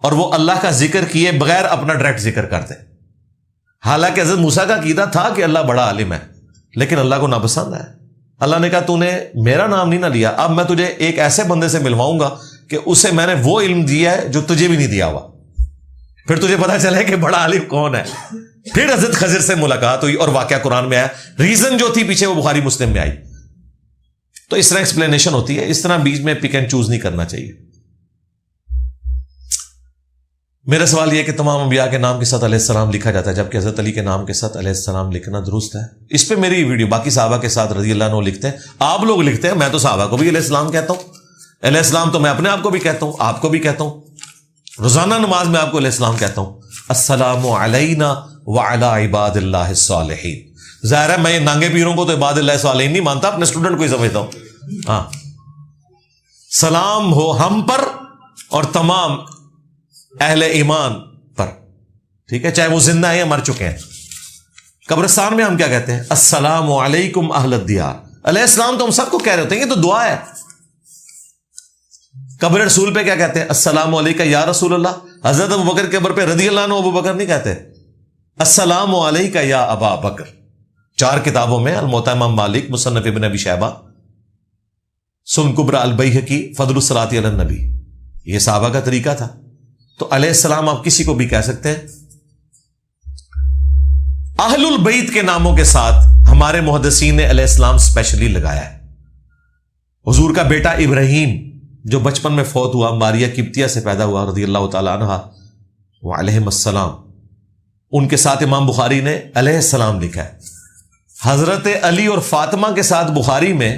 اور وہ اللہ کا ذکر کیے بغیر اپنا ڈائریکٹ ذکر کرتے. حالانکہ حضرت موسیٰ کا عقیدہ تھا کہ اللہ بڑا عالم ہے، لیکن اللہ کو ناپسند ہے. اللہ نے کہا تو نے میرا نام نہیں نہ لیا، اب میں تجھے ایک ایسے بندے سے ملواؤں گا کہ اسے میں نے وہ علم دیا ہے جو تجھے بھی نہیں دیا ہوا. پھر تجھے پتا چلے کہ بڑا عالم کون ہے. پھر حضرت خضر سے ملاقات ہوئی اور واقعہ قرآن میں آیا. ریزن جو تھی پیچھے وہ بخاری مسلم میں آئی. تو اس طرح ایکسپلینیشن ہوتی ہے. اس طرح بیچ میں پک اینڈ چوز نہیں کرنا چاہیے. میرا سوال یہ کہ تمام انبیاء کے نام کے ساتھ علیہ السلام لکھا جاتا ہے جبکہ حضرت علی کے نام کے ساتھ علیہ السلام لکھنا درست ہے؟ اس پہ میری ویڈیو باقی صحابہ کے ساتھ رضی اللہ عنہ لکھتے ہیں، آپ لوگ لکھتے ہیں، میں تو صحابہ کو بھی علیہ السلام کہتا ہوں. علیہ السلام تو میں اپنے آپ کو بھی کہتا ہوں، آپ کو بھی کہتا ہوں. روزانہ نماز میں آپ کو علیہ السلام کہتا ہوں. السلام علینا وعلی عباد اللہ الصالحین. ظاہر ہے میں نانگے پیروں کو تو عباد اللہ الصالحین نہیں مانتا، اپنے اسٹوڈنٹ کو ہی سمجھتا ہوں. ہاں سلام ہو ہم پر اور تمام اہل ایمان پر، ٹھیک ہے، چاہے وہ زندہ ہیں یا مر چکے ہیں. قبرستان میں ہم کیا کہتے ہیں؟ السلام علیکم اہل الدیار. علیہ السلام تو ہم سب کو کہہ رہے ہوتے ہیں، یہ تو دعا ہے. قبر رسول پہ کیا کہتے ہیں؟ السلام علیکہ یا رسول اللہ. حضرت ابو بکر کے قبر پہ رضی اللہ عنہ ابو بکر نہیں کہتے السلام علیکہ یا ابا بکر. 4 کتابوں میں، الموطا امام مالک، مصنف ابن ابی شیبہ، سنن کبری البیہقی، فضل الصلاۃ علی النبی. یہ صحابہ کا طریقہ تھا. تو علیہ السلام آپ کسی کو بھی کہہ سکتے ہیں. اہل البیت کے ناموں کے ساتھ ہمارے محدثین نے علیہ السلام اسپیشلی لگایا ہے. حضور کا بیٹا ابراہیم جو بچپن میں فوت ہوا، ماریہ قبطیہ سے پیدا ہوا رضی اللہ تعالی عنہ وعلیہم السلام، ان کے ساتھ امام بخاری نے علیہ السلام لکھا ہے. حضرت علی اور فاطمہ کے ساتھ بخاری میں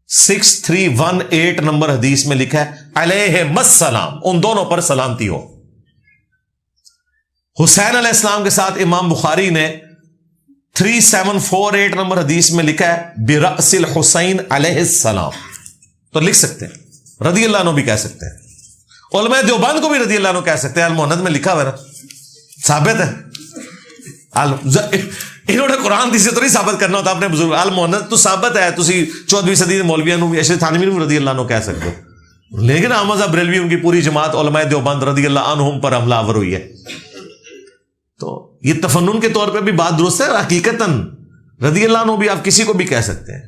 6318 نمبر حدیث میں لکھا ہے علیہم السلام، ان دونوں پر سلامتی ہو. حسین علیہ السلام کے ساتھ امام بخاری نے 3748 نمبر حدیث میں لکھا ہے برأس الحسین علیہ السلام. تو لکھ سکتے ہیں، رضی اللہ عنہ بھی کہہ سکتے ہیں. علماء دیوبند کو بھی رضی اللہ عنہ کہہ سکتے ہیں. المہند میں لکھا ہوا ہے نا، ثابت ہے. انہوں نے قرآن حدیث سے تو نہیں ثابت کرنا ہوتا اپنے بزرگ. المہند تو ثابت ہے. تسی 14ویں صدی مولویوں بھی، اشرف تھانوی بھی رضی اللہ عنہ کہہ سکتے ہو. لیکن احمد صاحب بریلوی، ان کی پوری جماعت علماء دیوبند رضی اللہ عنہم پر حملہ آور ہوئی ہے. تو یہ تفنن کے طور پہ بھی بات درست ہے. حقیقتاً رضی اللہ عنہ بھی آپ کسی کو بھی کہہ سکتے ہیں،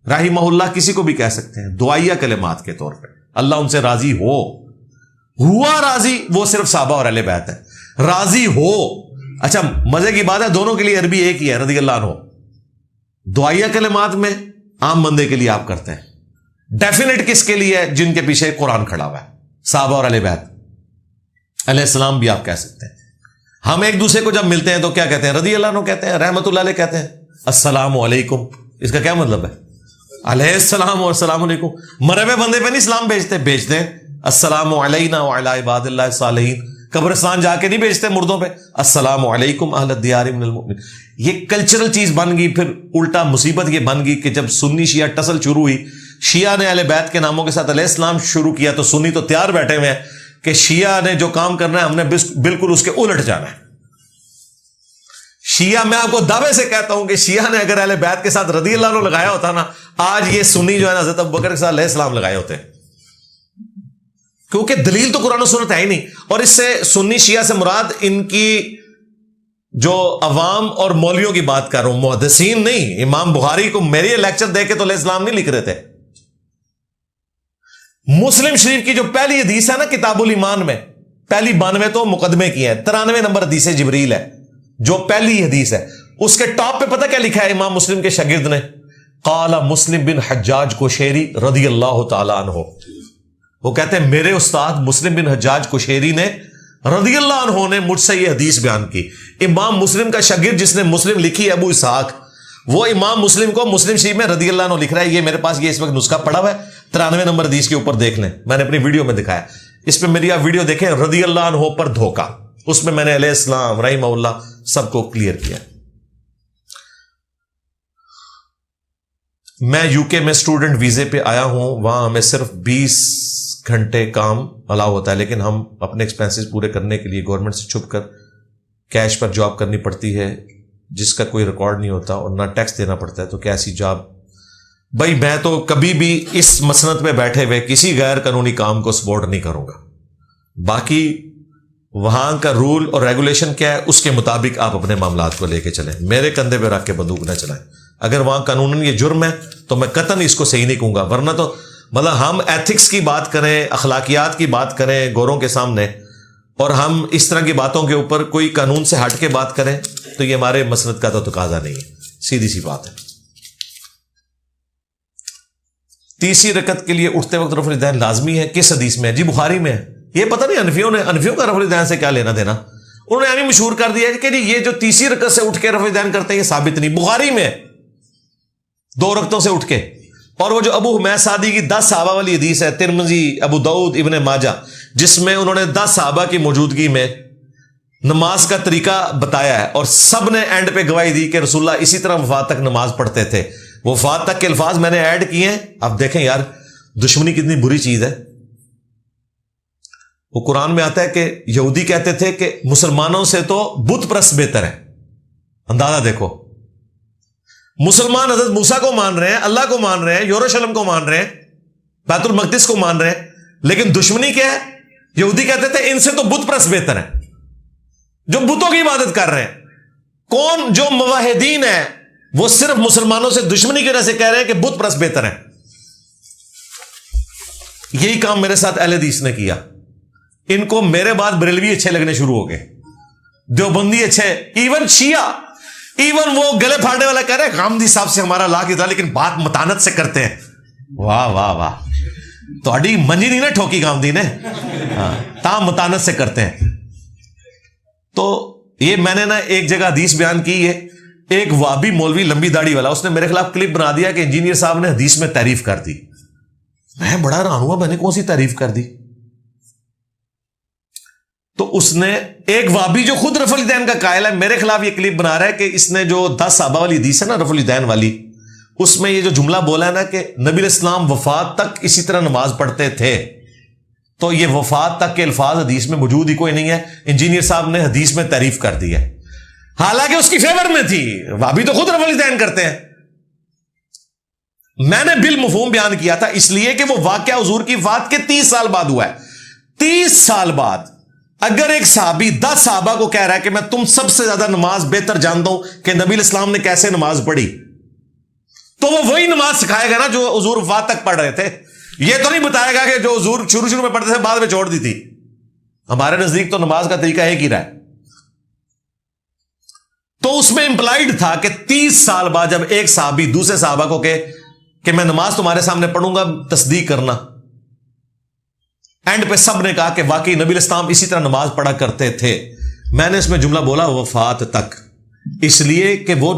رحمہ اللہ کسی کو بھی کہہ سکتے ہیں، دعائیہ کلمات کے طور پہ. اللہ ان سے راضی ہوا راضی، وہ صرف صحابہ اور اہل بیت ہے. راضی ہو، اچھا مزے کی بات ہے دونوں کے لیے عربی ایک ہی ہے رضی اللہ عنہ. دعائیہ کلمات میں عام بندے کے لیے آپ کرتے ہیں. ڈیفینیٹ کس کے لیے ہے؟ جن کے پیچھے قرآن کھڑا ہوا ہے، صحابہ اور اہل بیت. علیہ السلام بھی آپ کہہ سکتے ہیں. ہم ایک دوسرے کو جب ملتے ہیں تو کیا کہتے ہیں؟ رضی اللہ عنہ کہتے ہیں، رحمت اللہ علیہ کہتے ہیں. السلام علیکم، اس کا کیا مطلب ہے؟ علیہ السلام اور السلام علیکم. مرے ہوئے بندے پہ نہیں اسلام بھیجتے ہیں. السلام علینا وعلی عباد اللہ الصالحین. قبرستان جا کے نہیں بھیجتے مردوں پہ، السلام علیکم اہل الدیار من المؤمنین. یہ کلچرل چیز بن گئی. پھر الٹا مصیبت یہ بن گئی کہ جب سنی شیعہ ٹسل شروع ہوئی، شیعہ نے اہل بیت کے ناموں کے ساتھ علیہ السلام شروع کیا، تو سنی تو تیار بیٹھے ہوئے ہیں کہ شیعہ نے جو کام کرنا ہے ہم نے بالکل اس کے الٹ جانا ہے. شیعہ، میں آپ کو دعوے سے کہتا ہوں کہ شیعہ نے اگر اہل بیت کے ساتھ رضی اللہ عنہ لگایا ہوتا نا، آج یہ سنی جو ہے نا حضرت ابوبکر کے ساتھ علیہ السلام لگائے ہوتے ہیں. کیونکہ دلیل تو قرآن و سنت ہے ہی نہیں. اور اس سے سنی شیعہ سے مراد ان کی جو عوام اور مولویوں کی بات کر رہا ہوں، محدثین نہیں. امام بخاری کو میرے لیکچر دے کے تو علیہ السلام نہیں لکھ رہے تھے. مسلم شریف کی جو پہلی حدیث ہے نا کتاب الایمان میں، پہلی 92 تو مقدمے کی ہے، 93 نمبر حدیث جبریل ہے جو پہلی حدیث ہے. اس کے ٹاپ پہ پتہ کیا لکھا ہے امام مسلم کے شاگرد نے؟ قال مسلم بن حجاج قشیری رضی اللہ تعالی عنہ. وہ کہتے ہیں میرے استاد مسلم بن حجاج قشیری نے رضی اللہ عنہ نے مجھ سے یہ حدیث بیان کی. امام مسلم کا شاگرد جس نے مسلم لکھی ہے ابو اسحاق، وہ امام مسلم کو مسلم شریف میں رضی اللہ عنہ لکھ رہا ہے. یہ میرے پاس یہ اس وقت نسخہ پڑا ہوا ہے، 93 نمبر حدیث کے اوپر دیکھ لیں، میں نے اپنی ویڈیو میں دکھایا. اس پہ میری آپ ویڈیو دیکھیں، رضی اللہ عنہ پر دھوکہ، اس میں نے علیہ السلام رحمہ اللہ سب کو کلیئر کیا. میں یو کے میں اسٹوڈنٹ ویزے پہ آیا ہوں، وہاں ہمیں صرف 20 گھنٹے کام الاؤ ہوتا ہے، لیکن ہم اپنے ایکسپینسز پورے کرنے کے لیے گورنمنٹ سے چھپ کر کیش پر جاب کرنی پڑتی ہے جس کا کوئی ریکارڈ نہیں ہوتا اور نہ ٹیکس دینا پڑتا ہے. تو کیا ایسی جاب؟ بھائی میں تو کبھی بھی اس مسنت پہ بیٹھے ہوئے کسی غیر قانونی کام کو سپورٹ نہیں کروں گا. باقی وہاں کا رول اور ریگولیشن کیا ہے اس کے مطابق آپ اپنے معاملات کو لے کے چلیں. میرے کندھے پہ رکھ کے بندوق نہ چلائیں. اگر وہاں قانوناً یہ جرم ہے تو میں قطعاً اس کو صحیح نہیں کہوں گا. ورنہ تو مطلب ہم ایتھکس کی بات کریں، اخلاقیات کی بات کریں گوروں کے سامنے، اور ہم اس طرح کی باتوں کے اوپر کوئی قانون سے ہٹ کے بات کریں تو یہ ہمارے مسلط کا تو تقاضا نہیں ہے. سیدھی سی بات ہے. تیسری رکعت کے لیے اٹھتے وقت رفع الیدین لازمی ہے. کس حدیث میں ہے؟ جی بخاری میں ہے. یہ پتہ نہیں انفیوں کا رفع الیدین سے کیا لینا دینا. انہوں نے ابھی مشہور کر دیا ہے کہ یہ جو تیسری رکعت سے اٹھ کے رفع الیدین کرتے ہیں یہ ثابت نہیں. بخاری میں 2 رکعتوں سے اٹھ کے. اور وہ جو ابو حمید سعدی کی 10 صحابہ والی حدیث ہے، ترمذی، ابو داؤد، ابن ماجہ، جس میں انہوں نے 10 صحابہ کی موجودگی میں نماز کا طریقہ بتایا ہے اور سب نے اینڈ پہ گواہی دی کہ رسول اللہ اسی طرح وفات تک نماز پڑھتے تھے. وفات تک کے الفاظ میں نے ایڈ کیے ہیں. اب دیکھیں یار دشمنی کتنی بری چیز ہے. وہ قرآن میں آتا ہے کہ یہودی کہتے تھے کہ مسلمانوں سے تو بت پرست بہتر ہے. اندازہ دیکھو، مسلمان حضرت موسیٰ کو مان رہے ہیں، اللہ کو مان رہے ہیں، یروشلم کو مان رہے ہیں، بیت المقدس کو مان رہے ہیں، لیکن دشمنی کیا ہے؟ یہودی کہتے تھے ان سے تو بت پرست بہتر ہے جو بتوں کی عبادت کر رہے ہیں. کون جو موحدین ہیں وہ صرف مسلمانوں سے دشمنی کی وجہ سے کہہ رہے ہیں کہ بت پرست بہتر ہیں. یہی کام میرے ساتھ اہل حدیث نے کیا. ان کو میرے بعد بریلوی اچھے لگنے شروع ہو گئے, دیوبندی اچھے, ایون شیعہ, ایون وہ گلے پھاڑنے والا کہہ رہے ہیں غامدی صاحب سے ہمارا لا کی تھا لیکن بات متانت سے کرتے ہیں. واہ واہ واہ, تھوڑی منجی نہیں نا ٹھوکی غامدی نے, تاں متانت سے کرتے ہیں. تو یہ میں نے نا ایک جگہ حدیث بیان کی ہے, ایک وابی مولوی لمبی داڑھی والا, اس نے میرے خلاف کلپ بنا دیا کہ انجینئر صاحب نے حدیث میں تعریف کر دی. میں بڑا حیران ہوا, میں نے کون سی تعریف کر دی؟ تو اس نے ایک وابی جو خود رفع الیدین کا قائل ہے میرے خلاف یہ کلپ بنا رہا ہے کہ اس نے جو 10 صحابہ والی حدیث ہے نا رفع الیدین والی, اس میں یہ جو جملہ بولا ہے نا کہ نبی علیہ السلام وفات تک اسی طرح نماز پڑھتے تھے, تو یہ وفات تک کے الفاظ حدیث میں موجود ہی کوئی نہیں ہے. انجینئر صاحب نے حدیث میں تعریف کر دی ہے, حالانکہ اس کی فیور میں تھی. وابی تو خود رفع الیدین کرتے ہیں. میں نے بالمفہوم بیان کیا تھا اس لیے کہ وہ واقعہ حضور کی وفات کے 30 سال بعد ہوا ہے. 30 سال بعد اگر ایک صحابی 10 صحابہ کو کہہ رہا ہے کہ میں تم سب سے زیادہ نماز بہتر جانتا ہوں کہ نبی علیہ السلام نے کیسے نماز پڑھی, تو وہ وہی نماز سکھائے گا نا جو حضور وفات تک پڑھ رہے تھے. یہ تو نہیں بتائے گا کہ جو حضور شروع میں پڑھتے تھے بعد میں چھوڑ دی تھی. ہمارے نزدیک تو نماز کا طریقہ ایک ہی رہا ہے. تو اس میں امپلائڈ تھا کہ 30 سال بعد جب ایک صحابی دوسرے صحابہ کو کہ میں نماز تمہارے سامنے پڑھوں گا, تصدیق کرنا. اینڈ پہ سب نے کہا کہ واقعی نبی علیہ السلام اسی طرح نماز پڑھا کرتے تھے. میں نے اس میں جملہ بولا وفات تک, اس لیے کہ وہ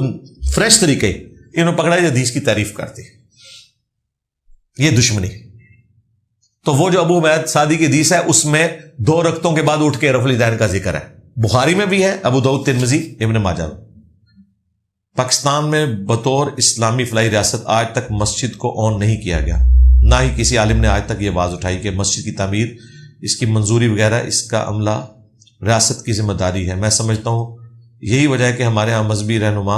فریش طریقے انہوں پکڑا حدیث کی تعریف کرتی. یہ دشمنی. تو وہ جو ابو حمید سعدی کی حدیث ہے اس میں 2 رکعتوں کے بعد اٹھ کے رفع الیدین کا ذکر ہے. بخاری میں بھی ہے, ابو داؤد, ترمذی, ابن ماجہ. پاکستان میں بطور اسلامی فلاحی ریاست آج تک مسجد کو آن نہیں کیا گیا. نہ ہی کسی عالم نے آج تک یہ آواز اٹھائی کہ مسجد کی تعمیر, اس کی منظوری وغیرہ اس کا عملہ ریاست کی ذمہ داری ہے. میں سمجھتا ہوں یہی وجہ ہے کہ ہمارے یہاں مذہبی رہنما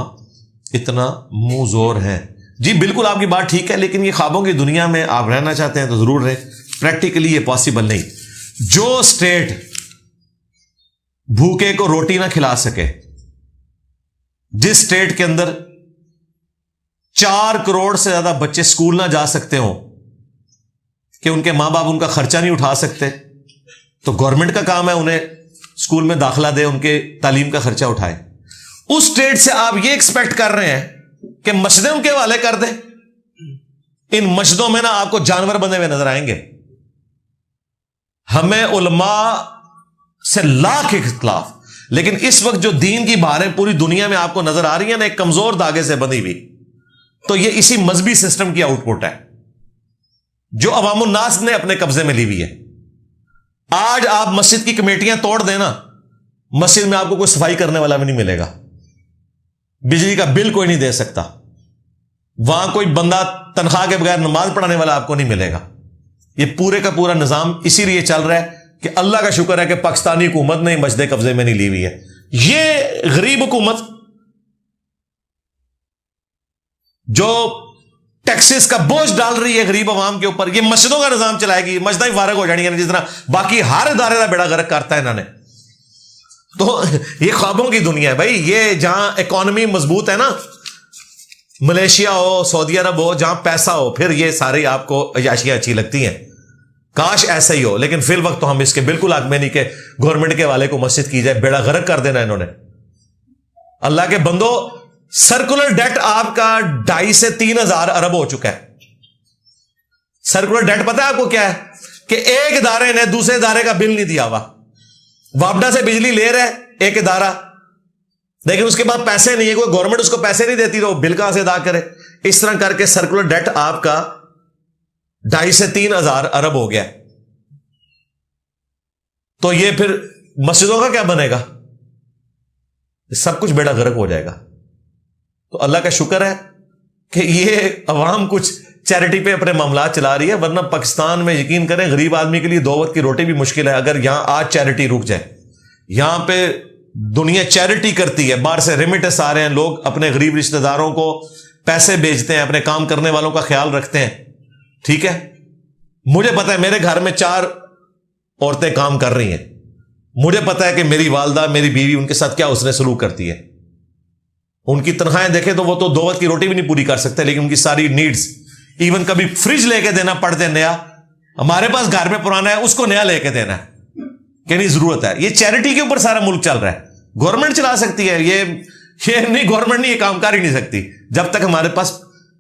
اتنا منہ زور ہیں. جی بالکل آپ کی بات ٹھیک ہے, لیکن یہ خوابوں کی دنیا میں آپ رہنا چاہتے ہیں تو ضرور رہیں. پریکٹیکلی یہ پاسبل نہیں. جو اسٹیٹ بھوکے کو روٹی نہ کھلا سکے, جس اسٹیٹ کے اندر 4 کروڑ سے زیادہ بچے اسکول نہ جا سکتے ہوں کہ ان کے ماں باپ ان کا خرچہ نہیں اٹھا سکتے, تو گورنمنٹ کا کام ہے انہیں اسکول میں داخلہ دے, ان کے تعلیم کا خرچہ اٹھائے. اس اسٹیٹ سے آپ یہ ایکسپیکٹ کر رہے ہیں کہ مسجدیں ان کے حوالے کر دیں. ان مسجدوں میں نا آپ کو جانور بندے ہوئے نظر آئیں گے. ہمیں علماء سے لاکھ اختلاف, لیکن اس وقت جو دین کی بہاریں پوری دنیا میں آپ کو نظر آ رہی ہیں نا ایک کمزور دھاگے سے بندھی ہوئی, تو یہ اسی مذہبی سسٹم کی آؤٹ پٹ ہے جو عوام الناس نے اپنے قبضے میں لی ہوئی ہے. آج آپ مسجد کی کمیٹیاں توڑ دینا, مسجد میں آپ کو کوئی صفائی کرنے والا بھی نہیں ملے گا, بجلی کا بل کوئی نہیں دے سکتا, وہاں کوئی بندہ تنخواہ کے بغیر نماز پڑھانے والا آپ کو نہیں ملے گا. یہ پورے کا پورا نظام اسی لیے چل رہا ہے کہ اللہ کا شکر ہے کہ پاکستانی حکومت نے مسجدیں قبضے میں نہیں لی ہوئی ہے. یہ غریب حکومت جو ٹیکسز کا بوجھ ڈال رہی ہے غریب عوام کے اوپر, یہ مسجدوں کا نظام چلائے گی. مسجدیں ہی فارغ ہو جانی ہیں جس طرح باقی ہر ادارے کا بیڑا غرق کرتا ہے انہوں نے. تو یہ خوابوں کی دنیا ہے بھائی. یہ جہاں اکانومی مضبوط ہے نا, ملیشیا ہو, سعودی عرب ہو, جہاں پیسہ ہو, پھر یہ سارے آپ کو عیاشیاں اچھی لگتی ہیں. کاش ایسا ہی ہو, لیکن فی الوقت تو ہم اس کے بالکل حق میں نہیں کہ گورنمنٹ کے والے کو مسجد کی جائے. بیڑا غرق کر دینا انہوں نے. اللہ کے بندو, سرکولر ڈیٹ آپ کا 2.5 سے 3 ہزار ارب ہو چکا ہے. سرکولر ڈیٹ پتہ ہے آپ کو کیا ہے؟ کہ ایک ادارے نے دوسرے ادارے کا بل نہیں دیا ہوا. وابڈا سے بجلی لے رہا ہے ایک ادارہ, لیکن اس کے بعد پیسے نہیں ہے, کوئی گورنمنٹ اس کو پیسے نہیں دیتی, تو وہ بل کہاں سے ادا کرے. اس طرح کر کے سرکولر ڈیٹ آپ کا 2.5 سے 3 ہزار ارب ہو گیا. تو یہ پھر مسجدوں کا کیا بنے گا؟ سب کچھ بیڑا غرق ہو جائے گا. تو اللہ کا شکر ہے کہ یہ عوام کچھ چیریٹی پہ اپنے معاملات چلا رہی ہے, ورنہ پاکستان میں یقین کریں غریب آدمی کے لیے 2 وقت کی روٹی بھی مشکل ہے. اگر یہاں آج چیریٹی رک جائے, یہاں پہ دنیا چیریٹی کرتی ہے, باہر سے ریمیٹنس آ رہے ہیں, لوگ اپنے غریب رشتہ داروں کو پیسے بھیجتے ہیں, اپنے کام کرنے والوں کا خیال رکھتے ہیں. ٹھیک ہے, مجھے پتا ہے میرے گھر میں 4 عورتیں کام کر رہی ہیں, مجھے پتا ہے کہ میری والدہ, میری بیوی, ان کے ساتھ کیا حسن سلوک کرتی ہے. ان کی تنخواہیں دیکھیں تو وہ تو 2 وقت کی روٹی بھی نہیں پوری کر سکتے, لیکن ان کی ساری نیڈز, ایون کبھی فریج لے کے دینا پڑتے نیا, ہمارے پاس گھر میں پرانا ہے اس کو نیا لے کے دینا ہے کہ نہیں ضرورت ہے. یہ چیریٹی کے اوپر سارا ملک چل رہا ہے. گورنمنٹ چلا سکتی ہے یہ نہیں, گورنمنٹ نہیں, یہ کام کر ہی نہیں سکتی جب تک ہمارے پاس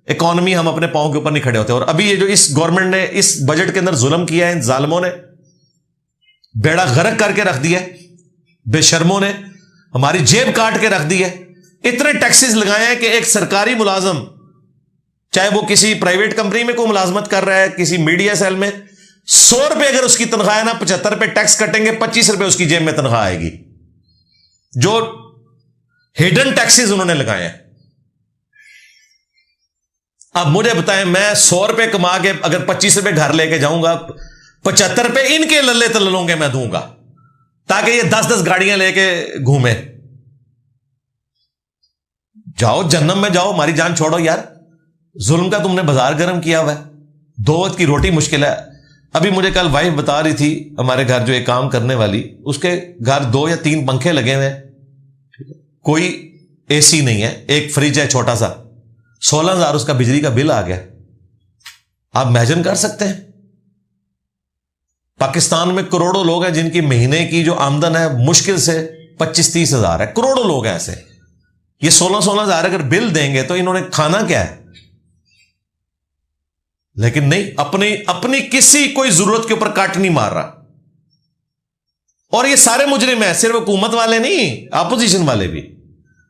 اکانومی, ہم اپنے پاؤں کے اوپر نہیں کھڑے ہوتے. اور ابھی یہ جو اس گورنمنٹ نے اس بجٹ کے اندر ظلم کیا ہے, ان ظالموں نے بیڑا غرق کر کے رکھ دیا ہے, بے شرموں نے ہماری جیب کاٹ کے رکھ دی ہے. اتنے ٹیکسز لگائے ہیں کہ ایک سرکاری ملازم, چاہے وہ کسی پرائیویٹ کمپنی میں کوئی ملازمت کر رہا ہے, کسی میڈیا سیل میں, 100 روپے اگر اس کی تنخواہ ہے نا, 75 روپے ٹیکس کٹیں گے, 25 روپے اس کی جیب میں تنخواہ آئے گی. جو ہڈن ٹیکسز انہوں نے لگائے ہیں. اب مجھے بتائیں, میں 100 روپے کما کے اگر 25 روپے گھر لے کے جاؤں گا, 75 روپے ان کے للے تللوں کے میں دوں گا تاکہ یہ 10 گاڑیاں لے کے گھومے. جاؤ جہنم میں جاؤ, ہماری جان چھوڑو یار. ظلم کا تم نے بازار گرم کیا ہوا ہے. 2 وقت کی روٹی مشکل ہے. ابھی مجھے کل وائف بتا رہی تھی, ہمارے گھر جو ایک کام کرنے والی, اس کے گھر 2 یا 3 پنکھے لگے ہوئے, کوئی اے سی نہیں ہے, ایک فریج ہے چھوٹا سا, 16,000 اس کا بجلی کا بل آ گیا. آپ امیجن کر سکتے ہیں؟ پاکستان میں کروڑوں لوگ ہیں جن کی مہینے کی جو آمدن ہے مشکل سے 25-30 ہزار ہے. کروڑوں لوگ ہیں ایسے. یہ 16,000 اگر بل دیں گے تو انہوں نے کھانا کیا ہے؟ لیکن نہیں, اپنی کسی کوئی ضرورت کے اوپر کاٹ نہیں مار رہا. اور یہ سارے مجرم ہیں, صرف حکومت والے نہیں, اپوزیشن والے بھی.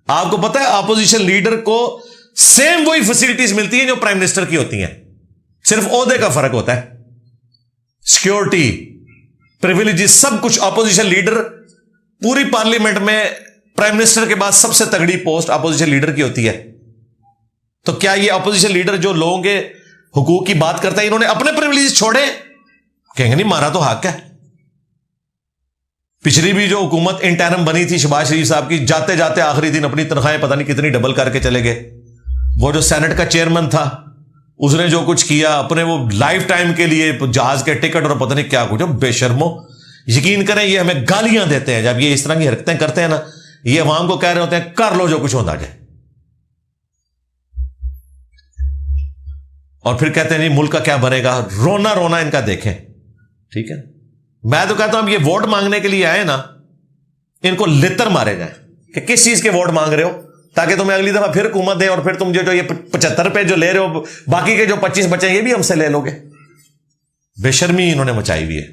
آپ کو پتا ہے اپوزیشن لیڈر کو سیم وہی فیسلٹیز ملتی ہیں جو پرائم منسٹر کی ہوتی ہیں, صرف عہدے کا فرق ہوتا ہے. سیکیورٹی, پریویلیجز, سب کچھ. اپوزیشن لیڈر پوری پارلیمنٹ میں پرائم منسٹر کے بعد سب سے تگڑی پوسٹ اپوزیشن لیڈر کی ہوتی ہے. تو کیا یہ اپوزیشن لیڈر جو لوگوں کے حقوق کی بات کرتا ہے, انہوں نے اپنے پریویلیج چھوڑے؟ کہیں گے نہیں, مارا تو حق ہے. پچھلی بھی جو حکومت انٹرم بنی تھی شہباز شریف صاحب کی, جاتے جاتے آخری دن اپنی تنخواہیں پتہ نہیں کتنی ڈبل کر کے چلے گئے. وہ جو سینٹ کا چیئرمین تھا, اس نے جو کچھ کیا اپنے وہ لائف ٹائم کے لیے جہاز کے ٹکٹ اور پتہ نہیں کیا کچھ. بے شرمو, یقین کریں یہ ہمیں گالیاں دیتے ہیں جب یہ اس طرح کی حرکتیں کرتے ہیں نا. یہ عوام کو کہہ رہے ہوتے ہیں کر لو جو کچھ ہوتا جائے, اور پھر کہتے ہیں نہیں ملک کا کیا بنے گا. رونا رونا ان کا دیکھیں. ٹھیک ہے, میں تو کہتا ہوں اب یہ ووٹ مانگنے کے لیے آئے نا, ان کو لتر مارے جائیں کہ کس چیز کے ووٹ مانگ رہے ہو, تاکہ تمہیں اگلی دفعہ پھر حکومت دے, اور پھر تم جو یہ 75 روپے جو لے رہے ہو, باقی کے جو 25 بچے یہ بھی ہم سے لے لو گے. بے شرمی انہوں نے مچائی ہوئی ہے.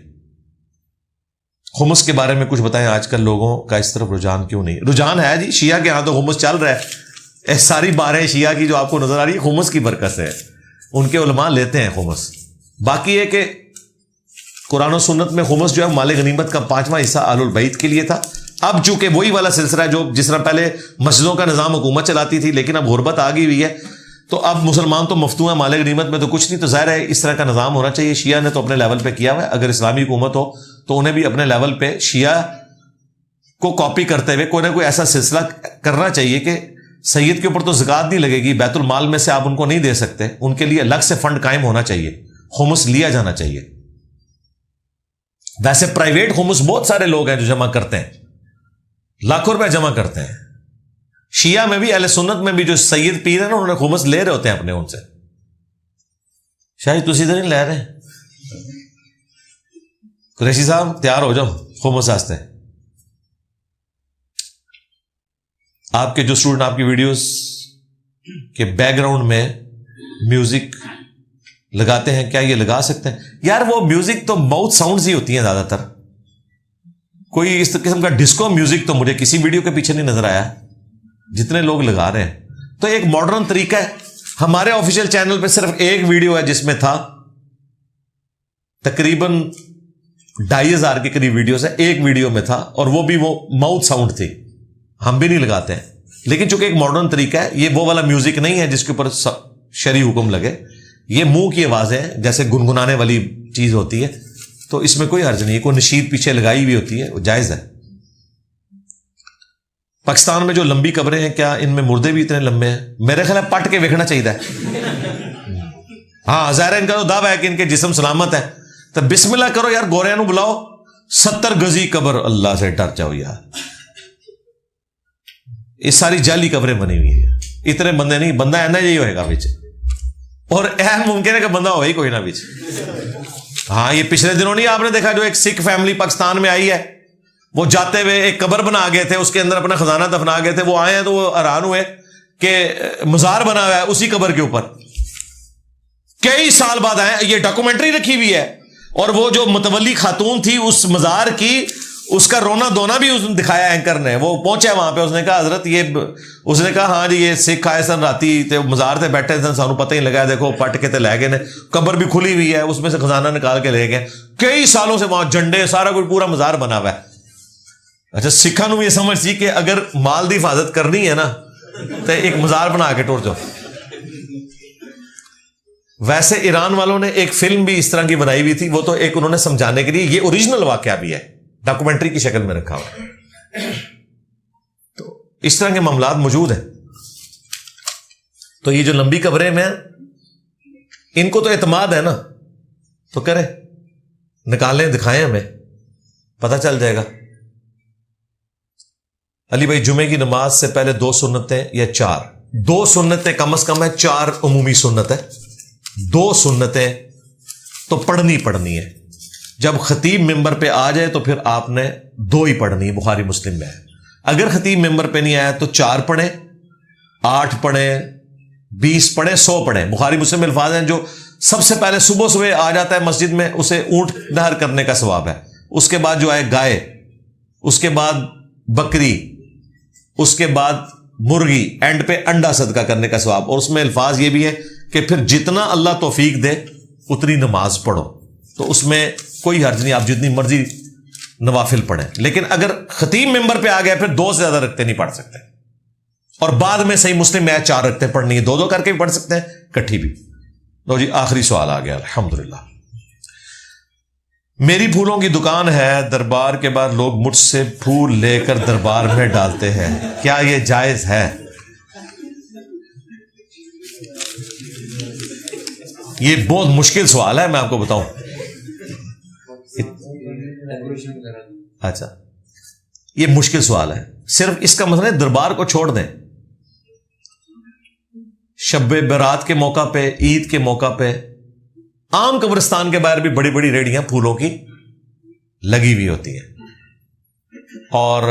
خمس کے بارے میں کچھ بتائیں, آج کل لوگوں کا اس طرف رجحان کیوں نہیں؟ رجحان ہے جی, شیعہ کے ہاں تو خمس چل رہا ہے. ساری باریں شیعہ کی جو آپ کو نظر آ رہی ہے خمس کی برکت ہے, ان کے علماء لیتے ہیں خمس. باقی یہ کہ قرآن و سنت میں خمس جو ہے مال غنیمت کا 5واں حصہ آل البیت کے لیے تھا. اب چونکہ وہی والا سلسلہ ہے جو جس طرح پہلے مسجدوں کا نظام حکومت چلاتی تھی, لیکن اب غربت آ گئی ہوئی ہے, تو اب مسلمان تو مفتو ہیں, مال غنیمت میں تو کچھ نہیں. تو ظاہر ہے اس طرح کا نظام ہونا چاہیے. شیعہ نے تو اپنے لیول پہ کیا ہوا ہے, اگر اسلامی حکومت ہو تو انہیں بھی اپنے لیول پہ شیعہ کو کاپی کرتے ہوئے کوئی نہ کوئی ایسا سلسلہ کرنا چاہیے کہ سید کے اوپر تو زکوٰۃ نہیں لگے گی, بیت المال میں سے آپ ان کو نہیں دے سکتے, ان کے لیے الگ سے فنڈ قائم ہونا چاہیے, خمس لیا جانا چاہیے. ویسے پرائیویٹ خمس بہت سارے لوگ ہیں جو جمع کرتے ہیں, لاکھوں روپے جمع کرتے ہیں. شیعہ میں بھی, اہل سنت میں بھی جو سید پیر ہیں نا, انہوں نے خمس لے رہے ہوتے ہیں اپنے ان سے. شاید تسی تو نہیں لے رہے. قریشی صاحب تیار ہو جاؤ خمس واسطے. آپ کے جو اسٹوڈنٹ آپ کی ویڈیوز کے بیک گراؤنڈ میں میوزک لگاتے ہیں, کیا یہ لگا سکتے ہیں؟ یار وہ میوزک تو بہت ساؤنڈز ہی ہوتی ہیں زیادہ تر, کوئی اس قسم کا ڈسکو میوزک تو مجھے کسی ویڈیو کے پیچھے نہیں نظر آیا جتنے لوگ لگا رہے ہیں. تو ایک ماڈرن طریقہ ہے. ہمارے آفیشیل چینل پہ صرف ایک ویڈیو ہے جس میں تھا, تقریباً 2,500 کے قریب ویڈیوز ہے, ایک ویڈیو میں تھا, اور وہ بھی وہ ماؤتھ ساؤنڈ تھی. ہم بھی نہیں لگاتے ہیں, لیکن چونکہ ایک ماڈرن طریقہ ہے, یہ وہ والا میوزک نہیں ہے جس کے اوپر شرعی حکم لگے. یہ منہ کی آوازیں ہیں, جیسے گنگنانے والی چیز ہوتی ہے, تو اس میں کوئی حرج نہیں ہے. کوئی نشید پیچھے لگائی ہوئی ہوتی ہے, وہ جائز ہے. پاکستان میں جو لمبی قبریں ہیں, کیا ان میں مردے بھی اتنے لمبے ہیں؟ میرے خیال ہے پٹ کے ویکھنا چاہیے. ہاں ظاہر ہے ان کا تو دعویٰ ہے کہ ان کے جسم سلامت ہے, تو بسم اللہ کرو یار, گوریاں نو بلاؤ, 70 گزی قبر, اللہ سے ڈر جاؤ یار. یہ ساری جعلی قبریں بنی ہوئی ہیں. اتنے بندے نہیں, بندہ اینا یہی ہوئے گا بچ, اور اہم ممکن ہے کہ بندہ ہوئے ہی کوئی نہ بچ. ہاں یہ پچھلے دنوں نہیں آپ نے دیکھا جو ایک سکھ فیملی پاکستان میں آئی ہے, وہ جاتے ہوئے ایک قبر بنا گئے تھے, اس کے اندر اپنا خزانہ دفنا گئے تھے, وہ آئے ہیں تو وہ حیران ہوئے کہ مزار بنا ہوا ہے اسی قبر کے اوپر. کئی سال بعد آئے, یہ ڈاکومنٹری رکھی ہوئی ہے, اور وہ جو متولی خاتون تھی اس مزار کی, اس کا رونا دھونا بھی اس نے دکھایا اینکر نے. وہ پہنچا وہاں پہ, اس نے کہا حضرت یہ, اس نے کہا ہاں جی یہ سکھ آئے سن راتی تے مزار تے بیٹھے سن, سانو پتہ ہی لگا, دیکھو پٹ کے تے لے گئے نے, قبر بھی کھلی ہوئی ہے, اس میں سے خزانہ نکال کے لے گئے. کئی سالوں سے وہاں جھنڈے سارا کوئی پورا مزار بنا ہوا ہے. اچھا سکھاں نو یہ سمجھ سی کہ اگر مال دی حفاظت کرنی ہے نا تو ایک مزار بنا کے ٹور جاؤ. ویسے ایران والوں نے ایک فلم بھی اس طرح کی بنائی ہوئی تھی, وہ تو ایک انہوں نے سمجھانے کے لیے, یہ اوریجنل واقعہ بھی ہے, ڈاکومنٹری کی شکل میں رکھا ہوا. تو اس طرح کے معاملات موجود ہیں. تو یہ جو لمبی قبریں میں ان کو تو اعتماد ہے نا, تو کریں, نکالیں, دکھائیں, ہمیں پتہ چل جائے گا. علی بھائی جمعے کی نماز سے پہلے 2 سنتیں یا 4, 2 سنتیں کم از کم ہے, 4 عمومی سنت ہے. 2 سنتیں تو پڑھنی ہے. جب خطیب ممبر پہ آ جائے تو پھر آپ نے 2 ہی پڑھنی ہے, بخاری مسلم میں ہے. اگر خطیب ممبر پہ نہیں آیا تو 4 پڑھیں, 8 پڑھیں, 20 پڑھیں, 100 پڑھیں. بخاری مسلم میں الفاظ ہیں, جو سب سے پہلے صبح آ جاتا ہے مسجد میں اسے اونٹ نہر کرنے کا ثواب ہے, اس کے بعد جو ہے گائے, اس کے بعد بکری, اس کے بعد مرغی, اینڈ پہ انڈا صدقہ کرنے کا ثواب. اور اس میں الفاظ یہ بھی ہے کہ پھر جتنا اللہ توفیق دے اتنی نماز پڑھو. تو اس میں کوئی حرج نہیں, آپ جتنی مرضی نوافل پڑھیں. لیکن اگر خطیب ممبر پہ آ گیا پھر 2 سے زیادہ رکھتے نہیں پڑھ سکتے. اور بعد میں صحیح مسلم میں 4 رکھتے پڑھنی ہے, 2 کر کے بھی پڑھ سکتے ہیں, کٹھی بھی. لو جی آخری سوال آ گیا الحمدللہ. میری پھولوں کی دکان ہے, دربار کے بعد لوگ مجھ سے پھول لے کر دربار میں ڈالتے ہیں, کیا یہ جائز ہے؟ یہ بہت مشکل سوال ہے, میں آپ کو بتاؤں. اچھا یہ مشکل سوال ہے. صرف اس کا مسئلہ ہے دربار کو چھوڑ دیں. شب برات کے موقع پہ, عید کے موقع پہ عام قبرستان کے باہر بھی بڑی بڑی ریڑیاں پھولوں کی لگی ہوئی ہوتی ہیں, اور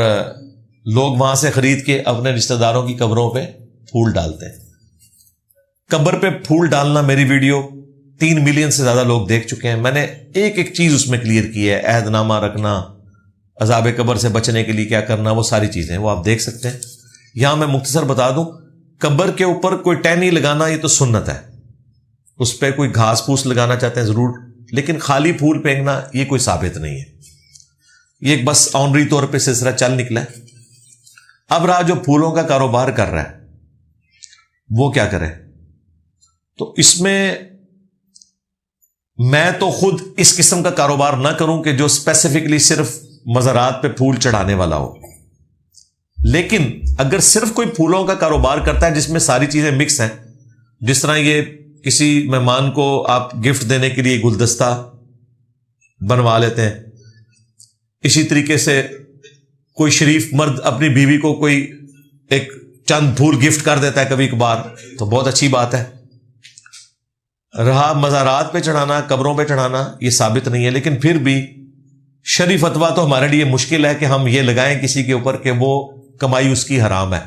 لوگ وہاں سے خرید کے اپنے رشتہ داروں کی قبروں پہ پھول ڈالتے ہیں. قبر پہ پھول ڈالنا میری ویڈیو 3 ملین سے زیادہ لوگ دیکھ چکے ہیں. میں نے ایک چیز اس میں کلیئر کی ہے, عہد نامہ رکھنا, عذاب قبر سے بچنے کے لیے کیا کرنا, وہ ساری چیزیں وہ آپ دیکھ سکتے ہیں. یہاں میں مختصر بتا دوں, قبر کے اوپر کوئی ٹہنی لگانا یہ تو سنت ہے, اس پہ کوئی گھاس پھوس لگانا چاہتے ہیں ضرور, لیکن خالی پھول پھینکنا یہ کوئی ثابت نہیں ہے. یہ ایک بس آنری طور پہ سلسلہ چل نکلا ہے. اب رہا جو پھولوں کا کاروبار کر رہا ہے وہ کیا کرے. تو اس میں تو خود اس قسم کا کاروبار نہ کروں کہ جو اسپیسیفکلی صرف مزارات پہ پھول چڑھانے والا ہو. لیکن اگر صرف کوئی پھولوں کا کاروبار کرتا ہے جس میں ساری چیزیں مکس ہیں, جس طرح یہ کسی مہمان کو آپ گفٹ دینے کے لیے گلدستہ بنوا لیتے ہیں, اسی طریقے سے کوئی شریف مرد اپنی بیوی کو کوئی ایک چند پھول گفٹ کر دیتا ہے کبھی کبھار, تو بہت اچھی بات ہے. رہا مزارات پہ چڑھانا, قبروں پہ چڑھانا, یہ ثابت نہیں ہے. لیکن پھر بھی شرعی فتویٰ تو ہمارے لیے مشکل ہے کہ ہم یہ لگائیں کسی کے اوپر کہ وہ کمائی اس کی حرام ہے.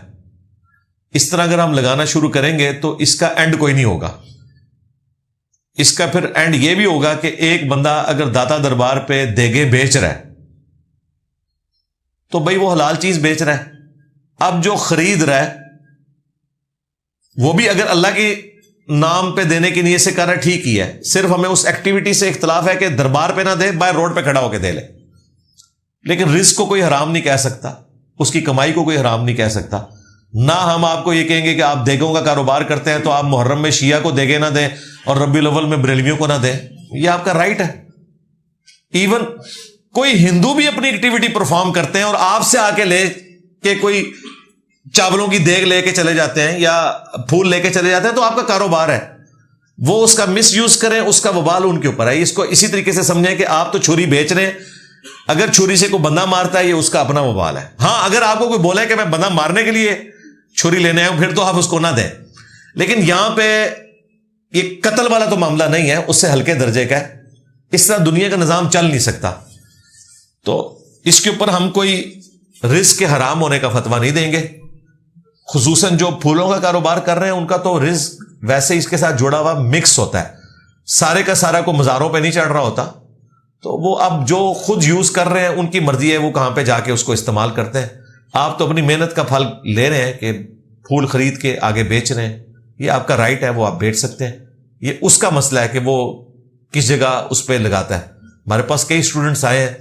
اس طرح اگر ہم لگانا شروع کریں گے تو اس کا اینڈ کوئی نہیں ہوگا. اس کا پھر اینڈ یہ بھی ہوگا کہ ایک بندہ اگر داتا دربار پہ دیگے بیچ رہا ہے تو بھائی وہ حلال چیز بیچ رہا ہے. اب جو خرید رہا ہے وہ بھی اگر اللہ کی نام پہ دینے کی نیت سے کر رہا ہے, ٹھیک ہی ہے. صرف ہمیں اس ایکٹیویٹی سے اختلاف ہے کہ دربار پہ نہ دے, باہر روڈ پہ کھڑا ہو کے دے لے. لیکن رزق کو کوئی حرام نہیں کہہ سکتا, اس کی کمائی کو کوئی حرام نہیں کہہ سکتا. نہ ہم آپ کو یہ کہیں گے کہ آپ دیگوں کا کاروبار کرتے ہیں تو آپ محرم میں شیعہ کو دیگے نہ دیں اور ربیع الاول میں بریلویوں کو نہ دیں, یہ آپ کا رائٹ ہے. ایون کوئی ہندو بھی اپنی ایکٹیویٹی پرفارم کرتے ہیں اور آپ سے آ کے لے کے کوئی چاولوں کی دیگ لے کے چلے جاتے ہیں یا پھول لے کے چلے جاتے ہیں, تو آپ کا کاروبار ہے. وہ اس کا مس یوز کریں, اس کا وبال ان کے اوپر ہے. اس کو اسی طریقے سے سمجھیں کہ آپ تو چھری بیچ رہے ہیں, اگر چھری سے کوئی بندہ مارتا ہے یہ اس کا اپنا وبال ہے. ہاں اگر آپ کو کوئی بولا ہے کہ میں بندہ مارنے کے لیے چھری لینے آئے پھر تو آپ اس کو نہ دیں. لیکن یہاں پہ یہ قتل والا تو معاملہ نہیں ہے, اس سے ہلکے درجے کا ہے. اس طرح دنیا کا نظام چل نہیں سکتا. تو اس کے اوپر ہم کوئی رزق کے حرام ہونے کا فتویٰ نہیں دیں گے. خصوصاً جو پھولوں کا کاروبار کر رہے ہیں ان کا تو رزق ویسے اس کے ساتھ جڑا ہوا مکس ہوتا ہے, سارے کا سارا کو مزاروں پہ نہیں چڑھ رہا ہوتا. تو وہ اب جو خود یوز کر رہے ہیں ان کی مرضی ہے, وہ کہاں پہ جا کے اس کو استعمال کرتے ہیں. آپ تو اپنی محنت کا پھل لے رہے ہیں کہ پھول خرید کے آگے بیچ رہے ہیں, یہ آپ کا رائٹ ہے, وہ آپ بیچ سکتے ہیں. یہ اس کا مسئلہ ہے کہ وہ کس جگہ اس پہ لگاتا ہے. ہمارے پاس کئی اسٹوڈنٹس آئے ہیں